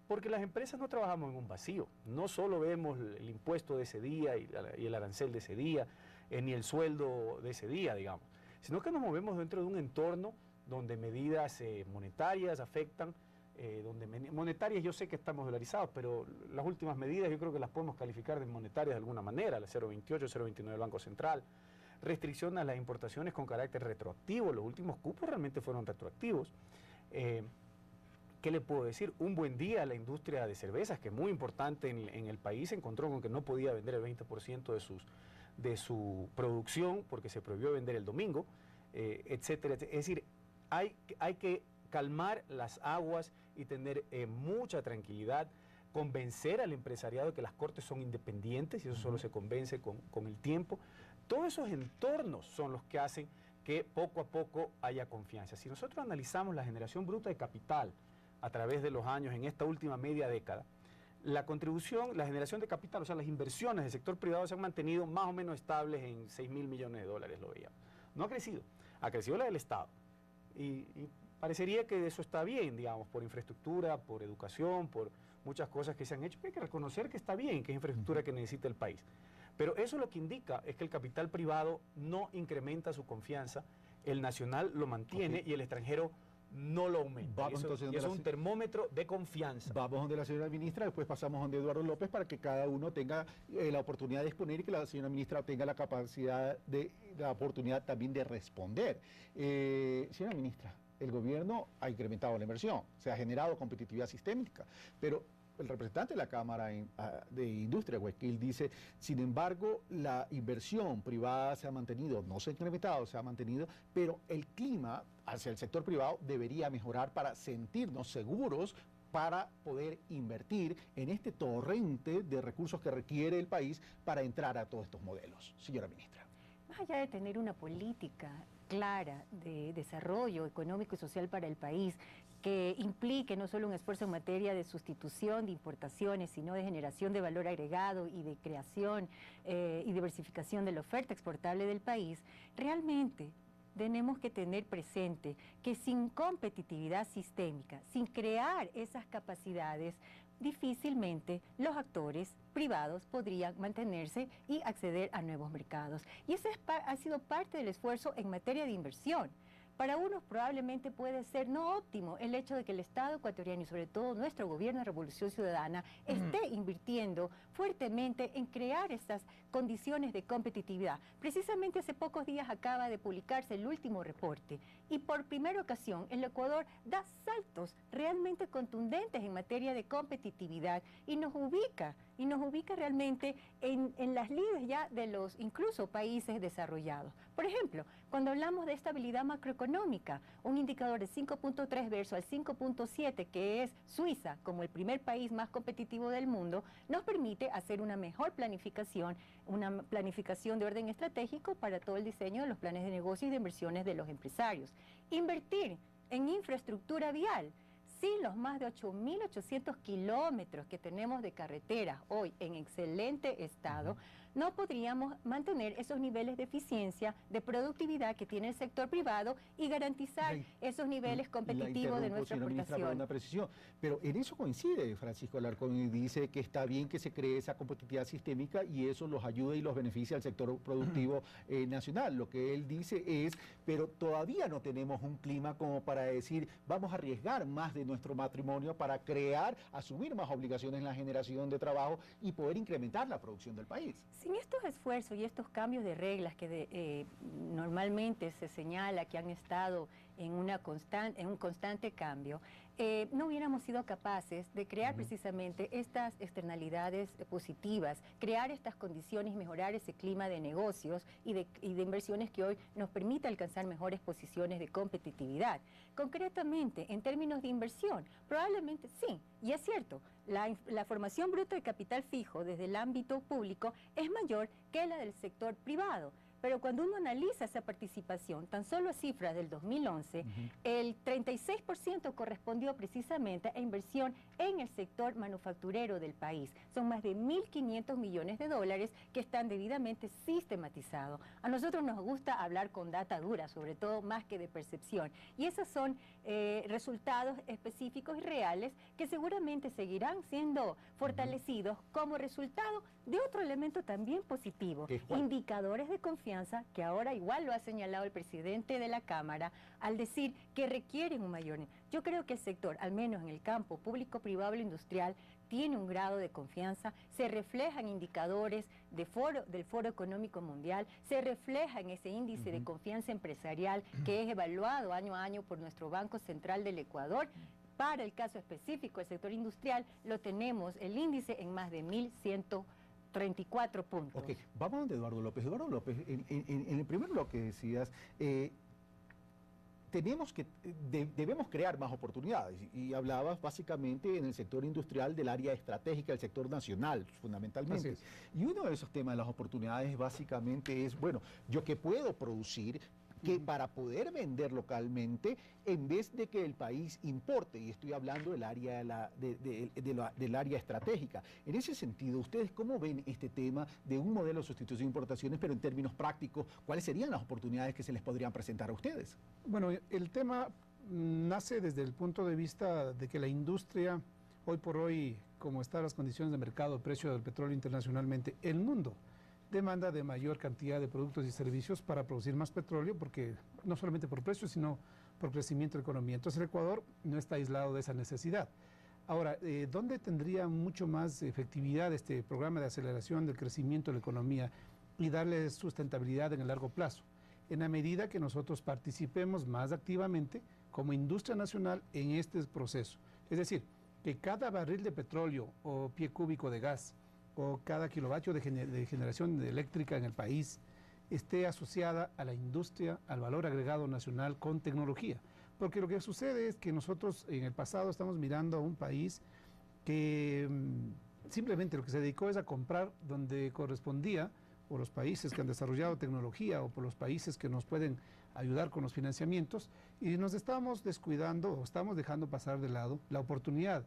Porque las empresas no trabajamos en un vacío, no solo vemos el impuesto de ese día y el arancel de ese día, ni el sueldo de ese día, digamos, sino que nos movemos dentro de un entorno donde medidas monetarias afectan, monetarias yo sé que estamos dolarizados, pero las últimas medidas yo creo que las podemos calificar de monetarias de alguna manera, la 0,28, 0,29 del Banco Central, restricción a las importaciones con carácter retroactivo, los últimos cupos realmente fueron retroactivos. ¿Qué le puedo decir? Un buen día la industria de cervezas, que es muy importante en el país, se encontró con que no podía vender el 20% de su producción porque se prohibió vender el domingo, etcétera, etcétera. Es decir, hay que calmar las aguas y tener mucha tranquilidad, convencer al empresariado de que las cortes son independientes, y eso solo se convence con el tiempo. Todos esos entornos son los que hacen que poco a poco haya confianza. Si nosotros analizamos la generación bruta de capital a través de los años, en esta última media década, la contribución, la generación de capital, o sea, las inversiones del sector privado se han mantenido más o menos estables en 6.000 millones de dólares, lo veíamos. No ha crecido la del Estado. Y parecería que eso está bien, digamos, por infraestructura, por educación, por muchas cosas que se han hecho, pero hay que reconocer que está bien, que es infraestructura que necesita el país. Pero eso lo que indica es que el capital privado no incrementa su confianza, el nacional lo mantiene y el extranjero no lo aumenta. Eso es un termómetro de confianza. Vamos donde la señora ministra, después pasamos donde Eduardo López para que cada uno tenga la oportunidad de exponer y que la señora ministra tenga la capacidad, la oportunidad también de responder. Señora ministra, el gobierno ha incrementado la inversión, se ha generado competitividad sistémica, pero el representante de la Cámara de Industria, Guayaquil, dice, sin embargo, la inversión privada se ha mantenido, no se ha incrementado, se ha mantenido, pero el clima hacia el sector privado debería mejorar para sentirnos seguros para poder invertir en este torrente de recursos que requiere el país para entrar a todos estos modelos. Señora ministra. Más allá de tener una política clara de desarrollo económico y social para el país, que implique no solo un esfuerzo en materia de sustitución de importaciones, sino de generación de valor agregado y de creación y diversificación de la oferta exportable del país, realmente tenemos que tener presente que sin competitividad sistémica, sin crear esas capacidades, difícilmente los actores privados podrían mantenerse y acceder a nuevos mercados. Y ese ha sido parte del esfuerzo en materia de inversión. Para unos probablemente puede ser no óptimo el hecho de que el Estado ecuatoriano y sobre todo nuestro gobierno de Revolución Ciudadana esté invirtiendo fuertemente en crear estas condiciones de competitividad. Precisamente hace pocos días acaba de publicarse el último reporte y por primera ocasión el Ecuador da saltos realmente contundentes en materia de competitividad y nos ubica realmente en las lides ya de los incluso países desarrollados. Por ejemplo, cuando hablamos de estabilidad macroeconómica, un indicador de 5.3 versus al 5.7, que es Suiza como el primer país más competitivo del mundo, nos permite hacer una mejor planificación, una planificación de orden estratégico para todo el diseño de los planes de negocio y de inversiones de los empresarios. Invertir en infraestructura vial. Sí, los más de 8.800 kilómetros que tenemos de carreteras hoy en excelente estado, no podríamos mantener esos niveles de eficiencia, de productividad que tiene el sector privado y garantizar esos niveles competitivos de nuestra exportación. Una precisión. Pero en eso coincide Francisco Alarcón y dice que está bien que se cree esa competitividad sistémica y eso los ayuda y los beneficia al sector productivo nacional. Lo que él dice es, pero todavía no tenemos un clima como para decir, vamos a arriesgar más de nuestro matrimonio para crear, asumir más obligaciones en la generación de trabajo y poder incrementar la producción del país. Sin estos esfuerzos y estos cambios de reglas que normalmente se señala que han estado en un constante cambio, no hubiéramos sido capaces de crear precisamente estas externalidades positivas, crear estas condiciones y mejorar ese clima de negocios y de inversiones que hoy nos permite alcanzar mejores posiciones de competitividad. Concretamente, en términos de inversión, probablemente sí, y es cierto, la formación bruta de capital fijo desde el ámbito público es mayor que la del sector privado. Pero cuando uno analiza esa participación, tan solo a cifras del 2011, el 36% correspondió precisamente a inversión en el sector manufacturero del país. Son más de 1.500 millones de dólares que están debidamente sistematizados. A nosotros nos gusta hablar con data dura, sobre todo más que de percepción. Y esos son resultados específicos y reales que seguramente seguirán siendo fortalecidos como resultado de otro elemento también positivo, indicadores de confianza, que ahora igual lo ha señalado el presidente de la Cámara, al decir que requieren un mayor... Yo creo que el sector, al menos en el campo público, privado e industrial, tiene un grado de confianza, se refleja en indicadores del Foro Económico Mundial, se refleja en ese índice de confianza empresarial que es evaluado año a año por nuestro Banco Central del Ecuador. Para el caso específico del sector industrial, lo tenemos el índice en más de 1.134 puntos. Ok, vamos donde Eduardo López. Eduardo López, en el primer bloque decías, debemos crear más oportunidades y hablabas básicamente en el sector industrial del área estratégica del sector nacional, fundamentalmente. Y uno de esos temas de las oportunidades básicamente es, bueno, yo qué puedo producir que para poder vender localmente, en vez de que el país importe, y estoy hablando del área, del área estratégica. En ese sentido, ¿ustedes cómo ven este tema de un modelo de sustitución de importaciones, pero en términos prácticos, cuáles serían las oportunidades que se les podrían presentar a ustedes? Bueno, el tema nace desde el punto de vista de que la industria, hoy por hoy, como están las condiciones de mercado, el precio del petróleo internacionalmente, el mundo demanda de mayor cantidad de productos y servicios para producir más petróleo, porque no solamente por precio, sino por crecimiento de la economía. Entonces el Ecuador no está aislado de esa necesidad. Ahora, ¿dónde tendría mucho más efectividad este programa de aceleración del crecimiento de la economía y darle sustentabilidad en el largo plazo? En la medida que nosotros participemos más activamente como industria nacional en este proceso. Es decir, que cada barril de petróleo o pie cúbico de gas o cada kilovatio de generación eléctrica en el país esté asociada a la industria, al valor agregado nacional con tecnología. Porque lo que sucede es que nosotros en el pasado estamos mirando a un país que simplemente lo que se dedicó es a comprar donde correspondía, por los países que han desarrollado tecnología o por los países que nos pueden ayudar con los financiamientos, y nos estamos descuidando o estamos dejando pasar de lado la oportunidad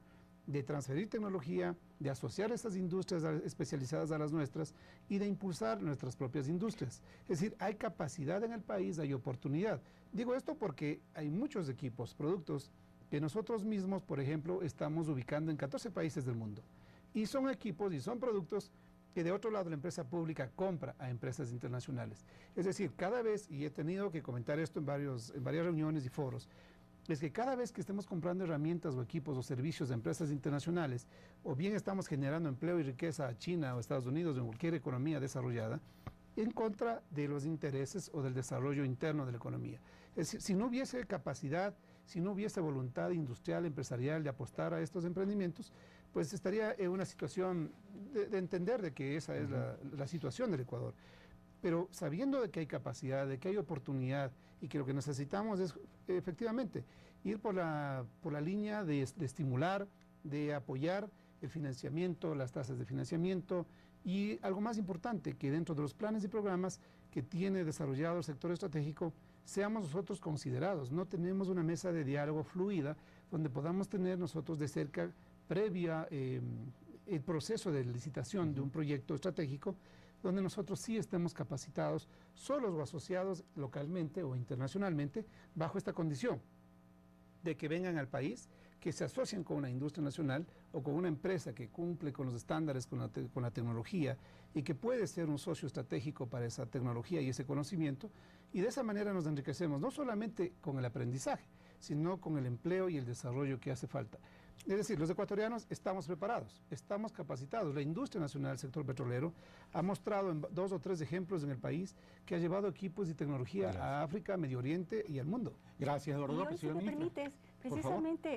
de transferir tecnología, de asociar estas industrias especializadas a las nuestras y de impulsar nuestras propias industrias. Es decir, hay capacidad en el país, hay oportunidad. Digo esto porque hay muchos equipos, productos que nosotros mismos, por ejemplo, estamos ubicando en 14 países del mundo. Y son equipos y son productos que de otro lado la empresa pública compra a empresas internacionales. Es decir, cada vez, y he tenido que comentar esto en varias reuniones y foros, es que cada vez que estemos comprando herramientas o equipos o servicios de empresas internacionales, o bien estamos generando empleo y riqueza a China o Estados Unidos o en cualquier economía desarrollada, en contra de los intereses o del desarrollo interno de la economía. Es decir, si no hubiese capacidad, si no hubiese voluntad industrial, empresarial de apostar a estos emprendimientos, pues estaría en una situación de entender de que esa es la situación del Ecuador. Pero sabiendo de que hay capacidad, de que hay oportunidad y que lo que necesitamos es efectivamente ir por la línea de estimular, de apoyar el financiamiento, las tasas de financiamiento y algo más importante, que dentro de los planes y programas que tiene desarrollado el sector estratégico, seamos nosotros considerados. No tenemos una mesa de diálogo fluida donde podamos tener nosotros de cerca, previa el proceso de licitación de un proyecto estratégico, donde nosotros sí estemos capacitados, solos o asociados localmente o internacionalmente, bajo esta condición de que vengan al país, que se asocien con una industria nacional o con una empresa que cumple con los estándares, con la tecnología y que puede ser un socio estratégico para esa tecnología y ese conocimiento, y de esa manera nos enriquecemos, no solamente con el aprendizaje, sino con el empleo y el desarrollo que hace falta. Es decir, los ecuatorianos estamos preparados, estamos capacitados. La industria nacional del sector petrolero ha mostrado en 2 o 3 ejemplos en el país que ha llevado equipos y tecnología a África, Medio Oriente y al mundo. Gracias, Eduardo López. Si me permites,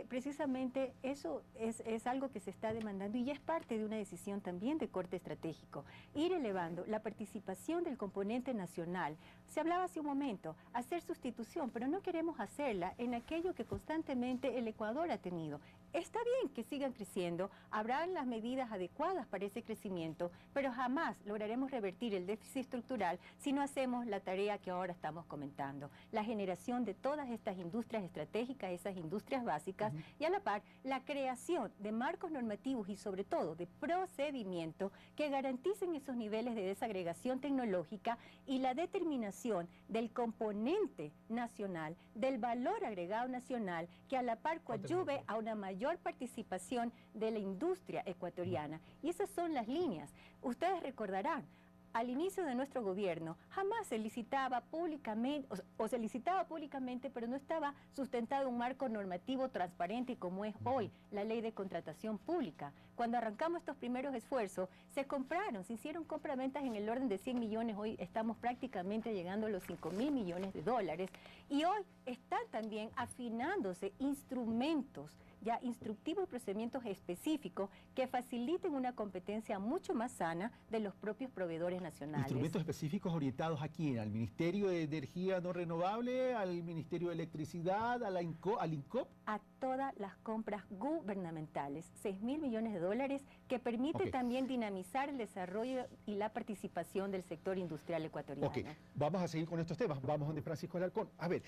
precisamente eso es algo que se está demandando y ya es parte de una decisión también de corte estratégico. Ir elevando la participación del componente nacional. Se hablaba hace un momento, hacer sustitución, pero no queremos hacerla en aquello que constantemente el Ecuador ha tenido. Está bien que sigan creciendo, habrán las medidas adecuadas para ese crecimiento, pero jamás lograremos revertir el déficit estructural si no hacemos la tarea que ahora estamos comentando, la generación de todas estas industrias estratégicas, esas industrias básicas, y a la par la creación de marcos normativos y sobre todo de procedimiento que garanticen esos niveles de desagregación tecnológica y la determinación del componente nacional, del valor agregado nacional, que a la par coadyuve a una mayor participación de la industria ecuatoriana. Y esas son las líneas. Ustedes recordarán, al inicio de nuestro gobierno jamás se licitaba públicamente, o se licitaba públicamente, pero no estaba sustentado un marco normativo transparente como es hoy la ley de contratación pública. Cuando arrancamos estos primeros esfuerzos, se hicieron compraventas en el orden de 100 millones, hoy estamos prácticamente llegando a los 5.000 millones de dólares, y hoy están también afinándose instrumentos ya instructivos y procedimientos específicos que faciliten una competencia mucho más sana de los propios proveedores nacionales. Instrumentos específicos orientados a quién, al Ministerio de Energía No Renovable, al Ministerio de Electricidad, al INCOP. A todas las compras gubernamentales, 6.000 millones de dólares, que permite también dinamizar el desarrollo y la participación del sector industrial ecuatoriano. Vamos a seguir con estos temas, vamos donde Francisco Alarcón. A ver,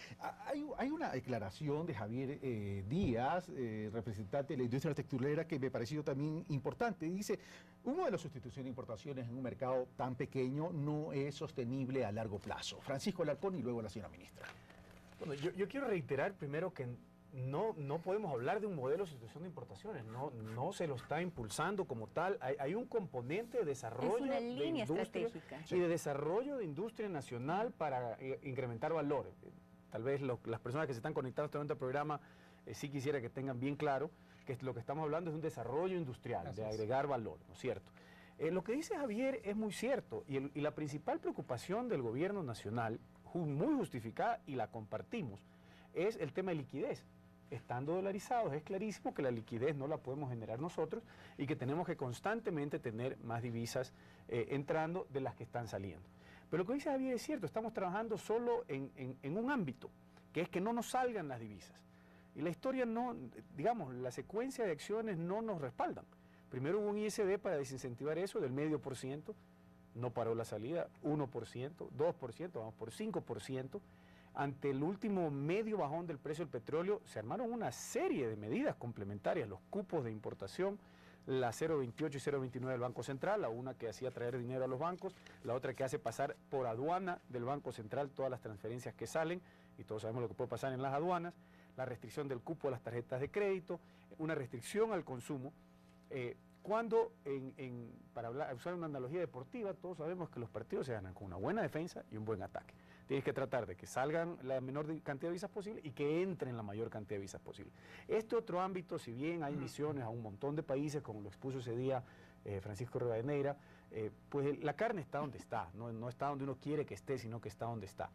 hay una declaración de Javier Díaz, representante de la industria textilera, que me ha parecido también importante. Dice, un modelo de sustitución de importaciones en un mercado tan pequeño no es sostenible a largo plazo. Francisco Alarcón y luego la señora ministra. Bueno, yo quiero reiterar primero que no podemos hablar de un modelo de sustitución de importaciones, no se lo está impulsando como tal. Hay un componente de desarrollo de industria y de desarrollo de industria nacional para incrementar valor. Tal vez las personas que se están conectando a este momento al programa sí quisiera que tengan bien claro que lo que estamos hablando es un desarrollo industrial, de agregar valor, ¿no es cierto? Lo que dice Javier es muy cierto, y la principal preocupación del gobierno nacional, muy justificada, y la compartimos, es el tema de liquidez. Estando dolarizados, es clarísimo que la liquidez no la podemos generar nosotros y que tenemos que constantemente tener más divisas entrando de las que están saliendo. Pero lo que dice Javier es cierto, estamos trabajando solo en un ámbito, que es que no nos salgan las divisas. Y la historia la secuencia de acciones no nos respaldan. Primero hubo un ISD para desincentivar eso del 0,5%, no paró la salida, 1%, 2%, vamos por 5%. Ante el último medio bajón del precio del petróleo, se armaron una serie de medidas complementarias, los cupos de importación, la 0,28 y 0,29 del Banco Central, la una que hacía traer dinero a los bancos, la otra que hace pasar por aduana del Banco Central todas las transferencias que salen, y todos sabemos lo que puede pasar en las aduanas, la restricción del cupo a las tarjetas de crédito, una restricción al consumo. Para usar una analogía deportiva, todos sabemos que los partidos se ganan con una buena defensa y un buen ataque. Tienes que tratar de que salgan la menor cantidad de visas posible y que entren la mayor cantidad de visas posible. Este otro ámbito, si bien hay misiones a un montón de países, como lo expuso ese día Francisco Rivadeneira, pues la carne está donde está, no está donde uno quiere que esté, sino que está donde está.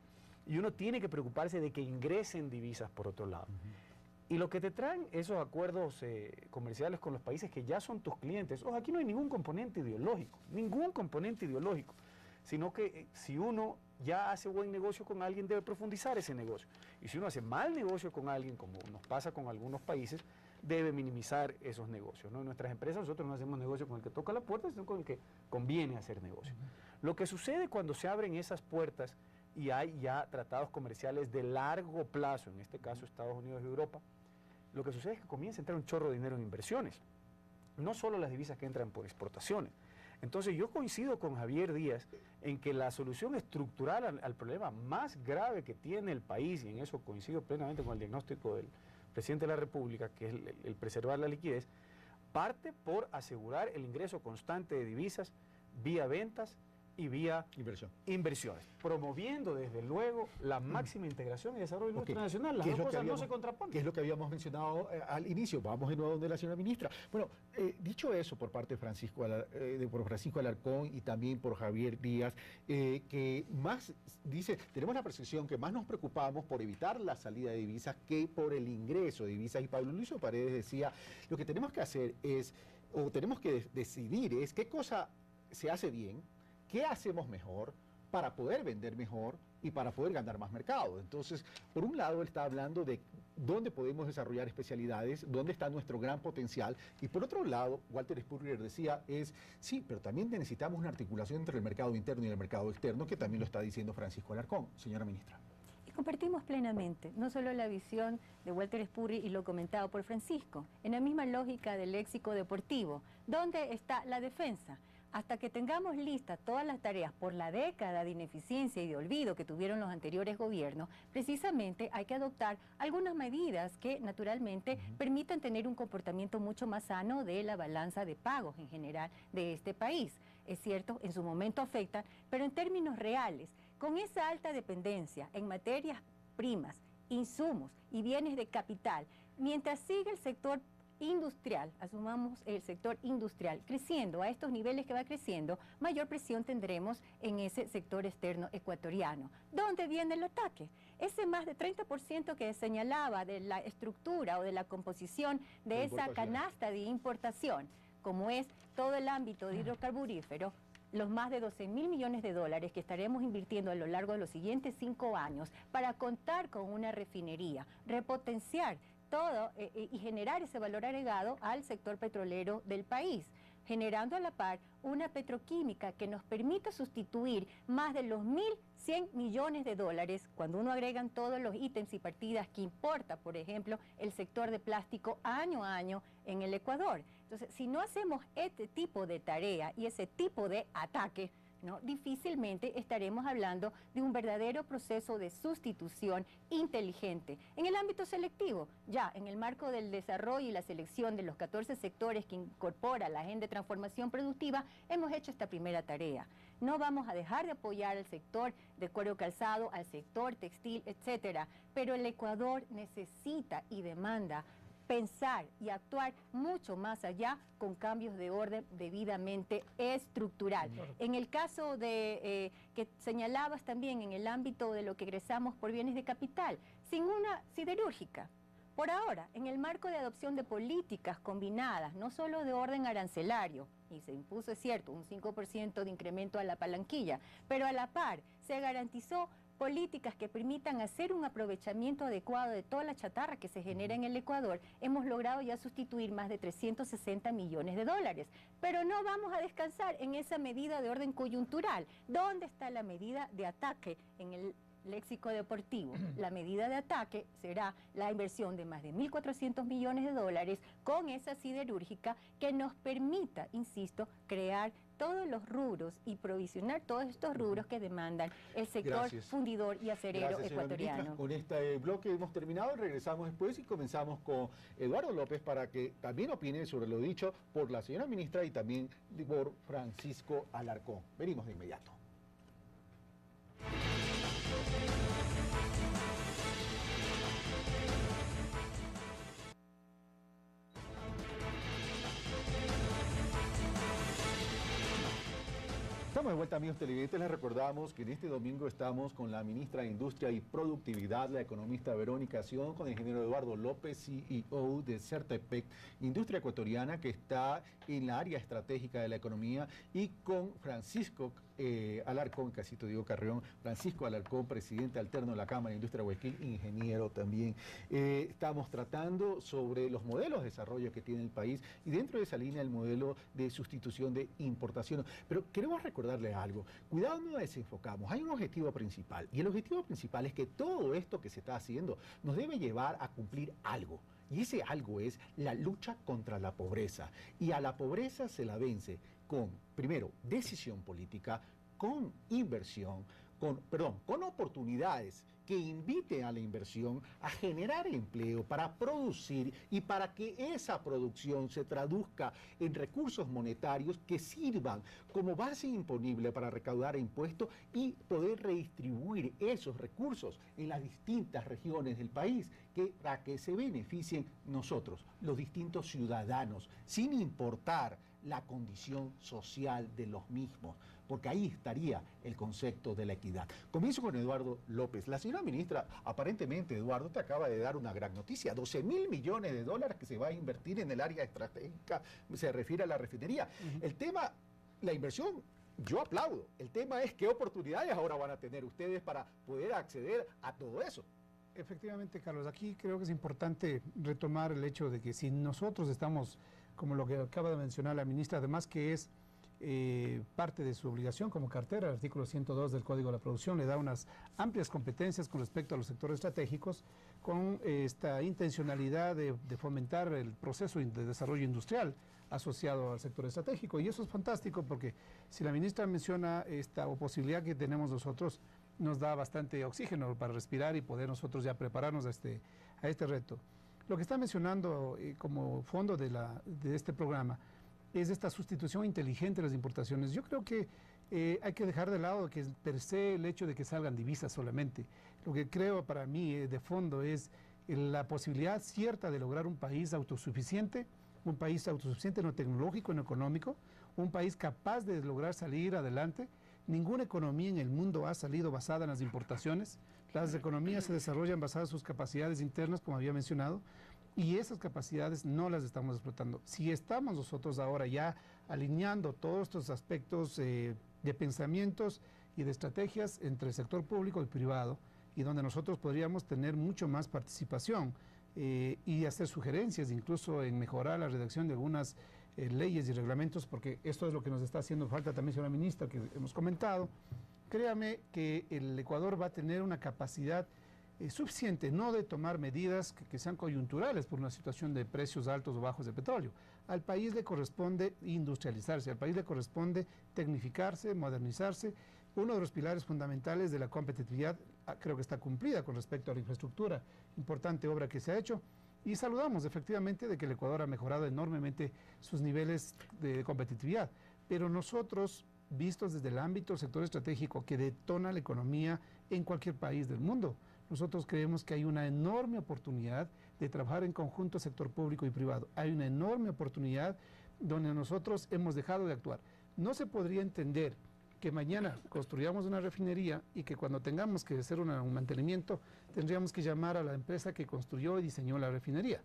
Y uno tiene que preocuparse de que ingresen divisas por otro lado. Y lo que te traen esos acuerdos comerciales con los países que ya son tus clientes, aquí no hay ningún componente ideológico, sino que si uno ya hace buen negocio con alguien, debe profundizar ese negocio. Y si uno hace mal negocio con alguien, como nos pasa con algunos países, debe minimizar esos negocios, ¿no? En nuestras empresas nosotros no hacemos negocio con el que toca la puerta, sino con el que conviene hacer negocio. Lo que sucede cuando se abren esas puertas y hay ya tratados comerciales de largo plazo, en este caso Estados Unidos y Europa, lo que sucede es que comienza a entrar un chorro de dinero en inversiones. No solo las divisas que entran por exportaciones, Entonces yo coincido con Javier Díaz en que la solución estructural al problema más grave que tiene el país, y en eso coincido plenamente con el diagnóstico del presidente de la República, que es el preservar la liquidez, parte por asegurar el ingreso constante de divisas vía ventas y vía inversiones, promoviendo desde luego la máxima integración y desarrollo internacional. Las dos cosas no se contraponen. Que es lo que habíamos mencionado al inicio. Vamos de nuevo donde la señora ministra. Bueno, dicho eso por parte de por Francisco Alarcón y también por Javier Díaz, que más dice, tenemos la percepción que más nos preocupamos por evitar la salida de divisas que por el ingreso de divisas. Y Pablo Luis Paredes decía, lo que tenemos que hacer es, o tenemos que decidir es qué cosa se hace bien, qué hacemos mejor para poder vender mejor y para poder ganar más mercado. Entonces, por un lado, él está hablando de dónde podemos desarrollar especialidades, dónde está nuestro gran potencial, y por otro lado, Walter Spurrier decía, sí, pero también necesitamos una articulación entre el mercado interno y el mercado externo, que también lo está diciendo Francisco Alarcón. Señora ministra. Y compartimos plenamente, no solo la visión de Walter Spurrier y lo comentado por Francisco, en la misma lógica del léxico deportivo, ¿dónde está la defensa? Hasta que tengamos listas todas las tareas por la década de ineficiencia y de olvido que tuvieron los anteriores gobiernos, precisamente hay que adoptar algunas medidas que naturalmente permitan tener un comportamiento mucho más sano de la balanza de pagos en general de este país. Es cierto, en su momento afectan, pero en términos reales, con esa alta dependencia en materias primas, insumos y bienes de capital, mientras sigue el sector industrial, asumamos el sector industrial, creciendo a estos niveles que va creciendo, mayor presión tendremos en ese sector externo ecuatoriano. ¿Dónde viene el ataque? Ese más de 30% que señalaba de la estructura o de la composición de esa canasta de importación, como es todo el ámbito de hidrocarburífero, los más de 12.000 millones de dólares que estaremos invirtiendo a lo largo de los siguientes 5 años para contar con una refinería, repotenciar todo y generar ese valor agregado al sector petrolero del país, generando a la par una petroquímica que nos permita sustituir más de los 1.100 millones de dólares cuando uno agregan todos los ítems y partidas que importa, por ejemplo, el sector de plástico año a año en el Ecuador. Entonces, si no hacemos este tipo de tarea y ese tipo de ataque, ¿no? Difícilmente estaremos hablando de un verdadero proceso de sustitución inteligente. En el ámbito selectivo, ya en el marco del desarrollo y la selección de los 14 sectores que incorpora la agenda de transformación productiva, hemos hecho esta primera tarea. No vamos a dejar de apoyar al sector de cuero calzado, al sector textil, etcétera, pero el Ecuador necesita y demanda pensar y actuar mucho más allá con cambios de orden debidamente estructural. En el caso de que señalabas también en el ámbito de lo que egresamos por bienes de capital, sin una siderúrgica. Por ahora, en el marco de adopción de políticas combinadas, no solo de orden arancelario, y se impuso, es cierto, un 5% de incremento a la palanquilla, pero a la par se garantizó políticas que permitan hacer un aprovechamiento adecuado de toda la chatarra que se genera en el Ecuador, hemos logrado ya sustituir más de 360 millones de dólares. Pero no vamos a descansar en esa medida de orden coyuntural. ¿Dónde está la medida de ataque en el léxico deportivo? La medida de ataque será la inversión de más de 1.400 millones de dólares con esa siderúrgica que nos permita, insisto, crear todos los rubros y provisionar todos estos rubros que demandan el sector fundidor y acerero ecuatoriano. Con este bloque hemos terminado, regresamos después y comenzamos con Eduardo López para que también opine sobre lo dicho por la señora ministra y también por Francisco Alarcón. Venimos de inmediato. Estamos de vuelta, amigos televidentes. Les recordamos que en este domingo estamos con la ministra de Industria y Productividad, la economista Verónica Sion, con el ingeniero Eduardo López, CEO de Certepec, industria ecuatoriana que está en la área estratégica de la economía, y con Francisco Alarcón, Casito Diego Carrión, Francisco Alarcón, presidente alterno de la Cámara de Industria Guayaquil, ingeniero también. Estamos tratando sobre los modelos de desarrollo que tiene el país y dentro de esa línea el modelo de sustitución de importación. Pero queremos recordarles algo, cuidado, no desenfocamos, hay un objetivo principal y el objetivo principal es que todo esto que se está haciendo nos debe llevar a cumplir algo. Y ese algo es la lucha contra la pobreza. Y a la pobreza se la vence con, primero, decisión política, con inversión, con oportunidades que inviten a la inversión, a generar empleo para producir y para que esa producción se traduzca en recursos monetarios que sirvan como base imponible para recaudar impuestos y poder redistribuir esos recursos en las distintas regiones del país, para que se beneficien nosotros, los distintos ciudadanos, sin importar la condición social de los mismos, porque ahí estaría el concepto de la equidad. Comienzo con Eduardo López. La señora ministra, aparentemente, Eduardo, te acaba de dar una gran noticia, 12.000 millones de dólares que se va a invertir en el área estratégica, se refiere a la refinería. El tema, la inversión, yo aplaudo. El tema es qué oportunidades ahora van a tener ustedes para poder acceder a todo eso. Efectivamente, Carlos, aquí creo que es importante retomar el hecho de que si nosotros estamos, como lo que acaba de mencionar la ministra, además que es parte de su obligación como cartera, el artículo 102 del Código de la Producción le da unas amplias competencias con respecto a los sectores estratégicos, con esta intencionalidad de fomentar el proceso de desarrollo industrial asociado al sector estratégico. Y eso es fantástico porque si la ministra menciona esta posibilidad que tenemos nosotros, nos da bastante oxígeno para respirar y poder nosotros ya prepararnos a este reto. Lo que está mencionando como fondo de este programa es esta sustitución inteligente de las importaciones. Yo creo que hay que dejar de lado que per se el hecho de que salgan divisas solamente. Lo que creo para mí de fondo es la posibilidad cierta de lograr un país autosuficiente en lo tecnológico, en lo económico, un país capaz de lograr salir adelante. Ninguna economía en el mundo ha salido basada en las importaciones. Las economías se desarrollan basadas en sus capacidades internas, como había mencionado, y esas capacidades no las estamos explotando. Si estamos nosotros ahora ya alineando todos estos aspectos de pensamientos y de estrategias entre el sector público y privado, y donde nosotros podríamos tener mucho más participación y hacer sugerencias, incluso en mejorar la redacción de algunas leyes y reglamentos, porque esto es lo que nos está haciendo falta también, señora ministra, que hemos comentado. Créame que el Ecuador va a tener una capacidad suficiente, no de tomar medidas que sean coyunturales por una situación de precios altos o bajos de petróleo. Al país le corresponde industrializarse, al país le corresponde tecnificarse, modernizarse. Uno de los pilares fundamentales de la competitividad creo que está cumplida con respecto a la infraestructura, importante obra que se ha hecho. Y saludamos efectivamente de que el Ecuador ha mejorado enormemente sus niveles de competitividad. Pero nosotros, vistos desde el ámbito del sector estratégico que detona la economía en cualquier país del mundo, nosotros creemos que hay una enorme oportunidad de trabajar en conjunto sector público y privado. Hay una enorme oportunidad donde nosotros hemos dejado de actuar. No se podría entender que mañana construyamos una refinería y que cuando tengamos que hacer un mantenimiento tendríamos que llamar a la empresa que construyó y diseñó la refinería.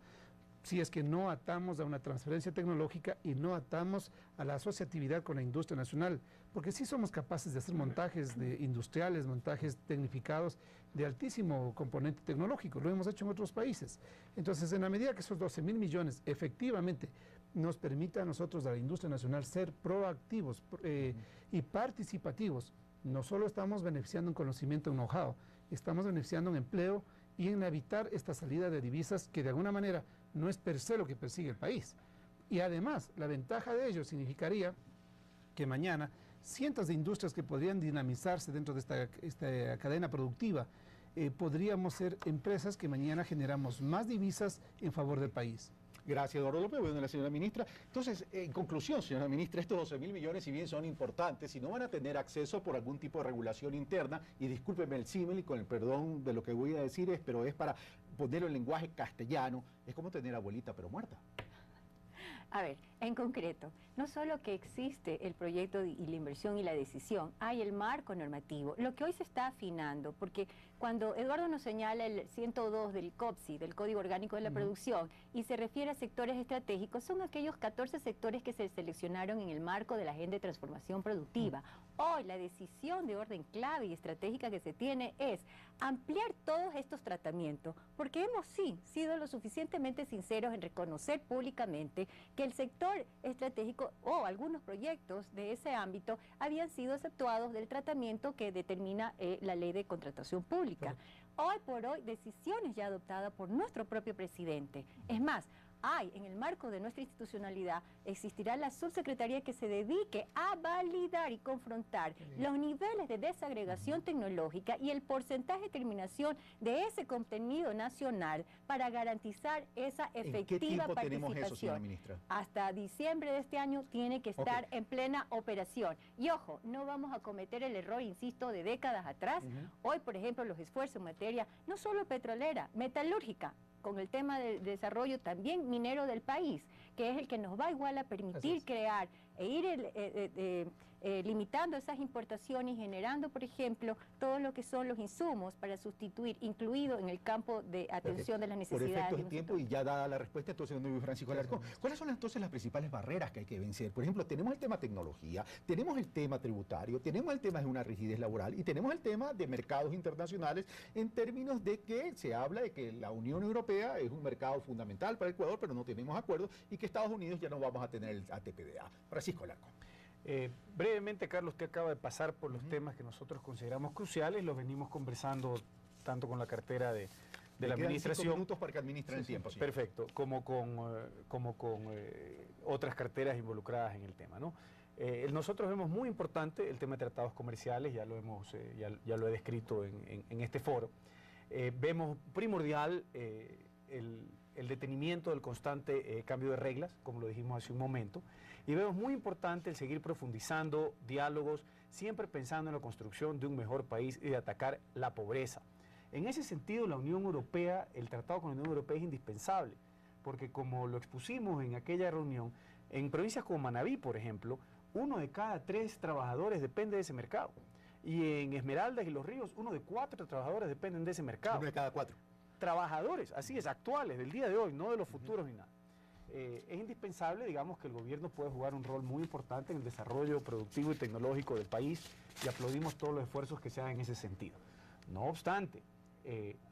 Si es que no atamos a una transferencia tecnológica y no atamos a la asociatividad con la industria nacional, porque sí somos capaces de hacer montajes industriales, montajes tecnificados de altísimo componente tecnológico, lo hemos hecho en otros países. Entonces, en la medida que esos 12.000 millones efectivamente nos permita a nosotros, a la industria nacional, ser proactivos y participativos, no solo estamos beneficiando en conocimiento, en know-how, estamos beneficiando en empleo y en evitar esta salida de divisas que de alguna manera no es per se lo que persigue el país. Y además, la ventaja de ello significaría que mañana cientos de industrias que podrían dinamizarse dentro de esta cadena productiva, podríamos ser empresas que mañana generamos más divisas en favor del país. Gracias, Eduardo López. Bueno, la señora ministra. Entonces, en conclusión, señora ministra, estos 12.000 millones, si bien son importantes, si no van a tener acceso por algún tipo de regulación interna, y discúlpeme el símil y con el perdón de lo que voy a decir, pero es para ponerlo en lenguaje castellano, es como tener abuelita pero muerta. A ver, en concreto, no solo que existe el proyecto y la inversión y la decisión, hay el marco normativo, lo que hoy se está afinando, porque cuando Eduardo nos señala el 102 del COPSI, del Código Orgánico de la Producción, y se refiere a sectores estratégicos, son aquellos 14 sectores que se seleccionaron en el marco de la Agenda de Transformación Productiva. Hoy la decisión de orden clave y estratégica que se tiene es ampliar todos estos tratamientos, porque hemos sido lo suficientemente sinceros en reconocer públicamente que el sector estratégico o algunos proyectos de ese ámbito habían sido exceptuados del tratamiento que determina la Ley de Contratación Pública. Hoy por hoy, decisiones ya adoptadas por nuestro propio presidente. Es más, hay, en el marco de nuestra institucionalidad, existirá la subsecretaría que se dedique a validar y confrontar los niveles de desagregación tecnológica y el porcentaje de terminación de ese contenido nacional para garantizar esa efectiva ¿En qué tiempo participación. tenemos eso, señora ministra? Hasta diciembre de este año tiene que estar en plena operación. Y ojo, no vamos a cometer el error, insisto, de décadas atrás. Hoy, por ejemplo, los esfuerzos en materia no solo petrolera, metalúrgica, con el tema del desarrollo también minero del país, que es el que nos va igual a permitir crear e ir limitando esas importaciones y generando, por ejemplo, todo lo que son los insumos para sustituir, incluido en el campo de atención de las necesidades. Por efectos de tiempo y ya dada la respuesta, entonces, don Francisco Alarcón, ¿cuáles son entonces las principales barreras que hay que vencer? Por ejemplo, tenemos el tema tecnología, tenemos el tema tributario, tenemos el tema de una rigidez laboral y tenemos el tema de mercados internacionales en términos de que se habla de que la Unión Europea es un mercado fundamental para Ecuador, pero no tenemos acuerdos y que Estados Unidos ya no vamos a tener el ATPDA. Francisco Alarcón. Brevemente, Carlos, usted acaba de pasar por los temas que nosotros consideramos cruciales, los venimos conversando tanto con la cartera de la administración. 5 minutos para que administren el tiempo. Sí. Perfecto, como con otras carteras involucradas en el tema, ¿no? Nosotros vemos muy importante el tema de tratados comerciales, ya lo he descrito en este foro. Vemos primordial el detenimiento del constante cambio de reglas, como lo dijimos hace un momento, y vemos muy importante el seguir profundizando diálogos, siempre pensando en la construcción de un mejor país y de atacar la pobreza. En ese sentido, la Unión Europea, el tratado con la Unión Europea es indispensable, porque como lo expusimos en aquella reunión, en provincias como Manabí, por ejemplo, 1 de cada 3 trabajadores depende de ese mercado. Y en Esmeraldas y Los Ríos, 1 de 4 trabajadores dependen de ese mercado. 1 de cada 4. Trabajadores, así es, actuales, del día de hoy, no de los futuros ni nada. Es indispensable, digamos, que el gobierno puede jugar un rol muy importante en el desarrollo productivo y tecnológico del país y aplaudimos todos los esfuerzos que se hagan en ese sentido. No obstante,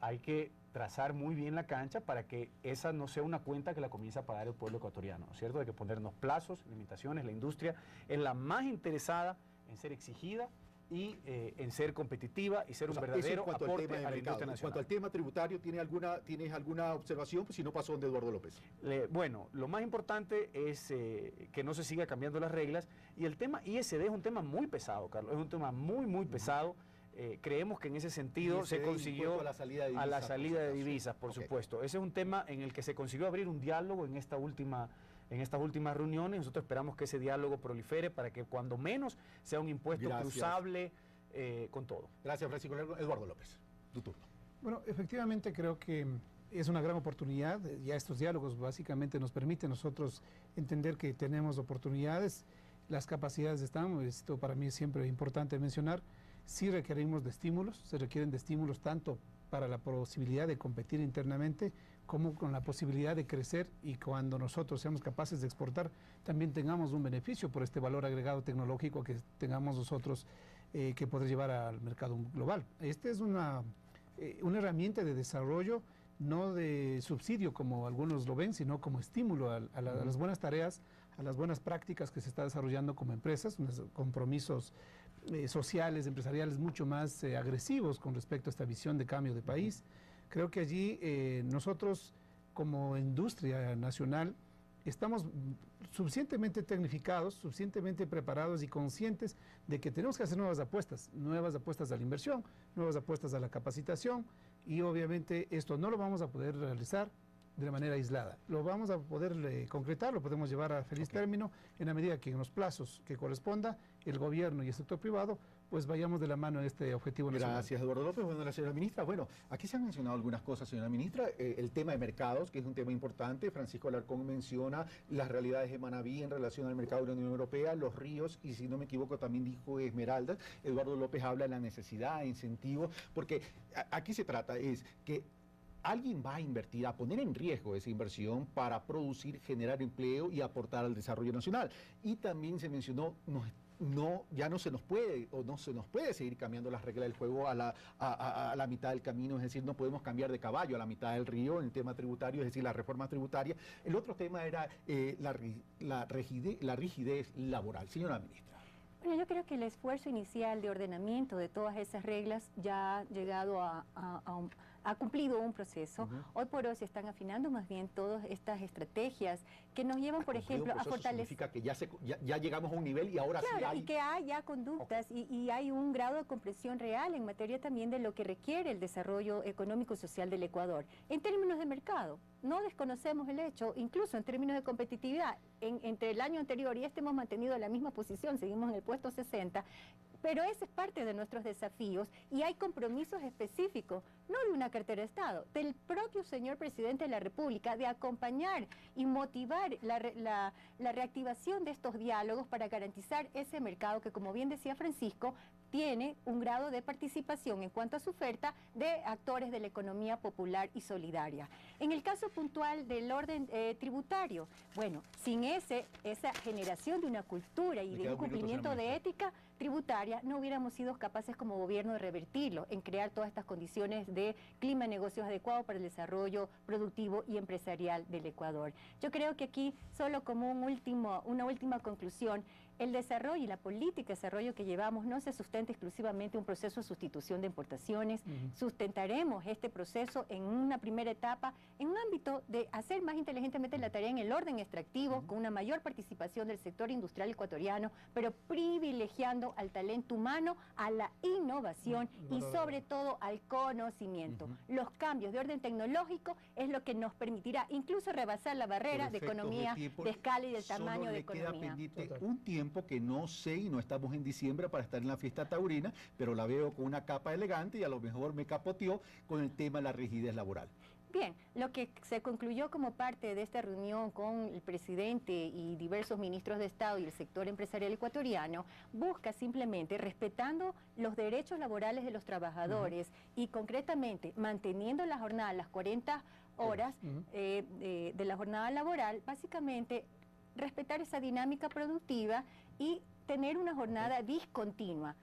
hay que trazar muy bien la cancha para que esa no sea una cuenta que la comience a pagar el pueblo ecuatoriano, ¿no es cierto? Hay que ponernos plazos, limitaciones, la industria es la más interesada en ser exigida y en ser competitiva y ser un verdadero aporte a la industria nacional. En cuanto al tema tributario, ¿tienes alguna observación? Pues si no, pasó donde Eduardo López. Bueno, lo más importante es que no se siga cambiando las reglas y el tema ISD es un tema muy pesado, Carlos, es un tema muy pesado. Creemos que en ese sentido se consiguió a la salida de divisas, por supuesto. Ese es un tema en el que se consiguió abrir un diálogo en estas últimas reuniones. Nosotros esperamos que ese diálogo prolifere para que cuando menos sea un impuesto cruzable con todo. Gracias, Francisco. Eduardo López, tu turno. Bueno, efectivamente creo que es una gran oportunidad. Ya estos diálogos básicamente nos permiten nosotros entender que tenemos oportunidades, las capacidades están, esto para mí es siempre importante mencionar. Sí requerimos de estímulos, se requieren de estímulos tanto para la posibilidad de competir internamente como con la posibilidad de crecer y cuando nosotros seamos capaces de exportar también tengamos un beneficio por este valor agregado tecnológico que tengamos nosotros que poder llevar al mercado global. Esta es una herramienta de desarrollo, no de subsidio como algunos lo ven, sino como estímulo a las buenas tareas, a las buenas prácticas que se está desarrollando como empresas, unos compromisos sociales, empresariales mucho más agresivos con respecto a esta visión de cambio de país. Creo que allí nosotros como industria nacional estamos suficientemente tecnificados, suficientemente preparados y conscientes de que tenemos que hacer nuevas apuestas a la inversión, nuevas apuestas a la capacitación y obviamente esto no lo vamos a poder realizar de manera aislada. Lo vamos a poder concretar, lo podemos llevar a feliz término en la medida que en los plazos que corresponda el gobierno y el sector privado pues vayamos de la mano en este objetivo nacional. Gracias, Eduardo López. Bueno, la señora ministra. Bueno, aquí se han mencionado algunas cosas, señora ministra. El tema de mercados, que es un tema importante. Francisco Alarcón menciona las realidades de Manabí en relación al mercado de la Unión Europea, Los Ríos, y si no me equivoco también dijo Esmeraldas. Eduardo López habla de la necesidad de incentivos, porque aquí se trata es que alguien va a invertir, a poner en riesgo esa inversión para producir, generar empleo y aportar al desarrollo nacional. Y también se mencionó, ya no se nos puede seguir cambiando las reglas del juego a la mitad del camino, es decir, no podemos cambiar de caballo a la mitad del río en el tema tributario, es decir, la reforma tributaria. El otro tema era la rigidez laboral. Señora ministra. Bueno, yo creo que el esfuerzo inicial de ordenamiento de todas esas reglas ya ha llegado a ha cumplido un proceso. Hoy por hoy se están afinando más bien todas estas estrategias que nos llevan, por ejemplo, a fortalecer... Significa que ya llegamos a un nivel y ahora claro, sí hay... y que hay ya conductas y hay un grado de comprensión real en materia también de lo que requiere el desarrollo económico y social del Ecuador. En términos de mercado, no desconocemos el hecho, incluso en términos de competitividad, entre el año anterior y este hemos mantenido la misma posición, seguimos en el puesto 60, pero ese es parte de nuestros desafíos y hay compromisos específicos, no de una cartera de Estado, del propio señor presidente de la República, de acompañar y motivar la reactivación de estos diálogos para garantizar ese mercado que, como bien decía Francisco, tiene un grado de participación en cuanto a su oferta de actores de la economía popular y solidaria. En el caso puntual del orden tributario, bueno, sin esa generación de una cultura y de un cumplimiento de ética tributaria, no hubiéramos sido capaces como gobierno de revertirlo, en crear todas estas condiciones de clima de negocios adecuado para el desarrollo productivo y empresarial del Ecuador. Yo creo que aquí, solo como una última conclusión, el desarrollo y la política de desarrollo que llevamos no se sustenta exclusivamente en un proceso de sustitución de importaciones. Sustentaremos este proceso en una primera etapa en un ámbito de hacer más inteligentemente la tarea en el orden extractivo, con una mayor participación del sector industrial ecuatoriano, pero privilegiando al talento humano, a la innovación y sobre todo al conocimiento. Los cambios de orden tecnológico es lo que nos permitirá incluso rebasar la barrera de economía de escala y del tamaño de economía. Queda pendiente un tiempo que no sé y no estamos en diciembre para estar en la fiesta taurina, pero la veo con una capa elegante y a lo mejor me capoteó con el tema de la rigidez laboral. Bien, lo que se concluyó como parte de esta reunión con el presidente y diversos ministros de Estado y el sector empresarial ecuatoriano busca simplemente, respetando los derechos laborales de los trabajadores y concretamente manteniendo la jornada, las 40 horas de la jornada laboral, básicamente respetar esa dinámica productiva y tener una jornada discontinua.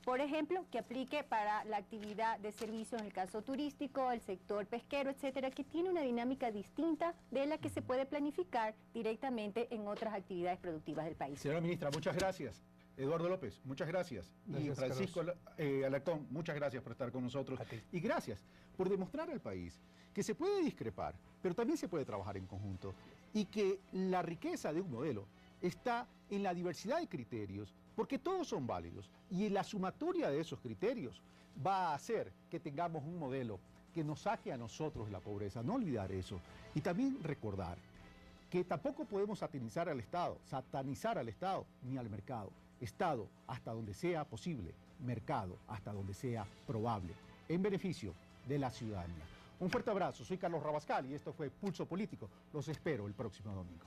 Por ejemplo, que aplique para la actividad de servicios en el caso turístico, el sector pesquero, etcétera, que tiene una dinámica distinta de la que se puede planificar directamente en otras actividades productivas del país. Señora ministra, muchas gracias. Eduardo López, muchas gracias. Y Francisco Alarcón, muchas gracias por estar con nosotros. Y gracias por demostrar al país que se puede discrepar, pero también se puede trabajar en conjunto. Y que la riqueza de un modelo está en la diversidad de criterios, porque todos son válidos. Y la sumatoria de esos criterios va a hacer que tengamos un modelo que nos saque a nosotros la pobreza. No olvidar eso. Y también recordar que tampoco podemos satanizar al Estado ni al mercado. Estado hasta donde sea posible, mercado hasta donde sea probable, en beneficio de la ciudadanía. Un fuerte abrazo, soy Carlos Rabascal y esto fue Pulso Político. Los espero el próximo domingo.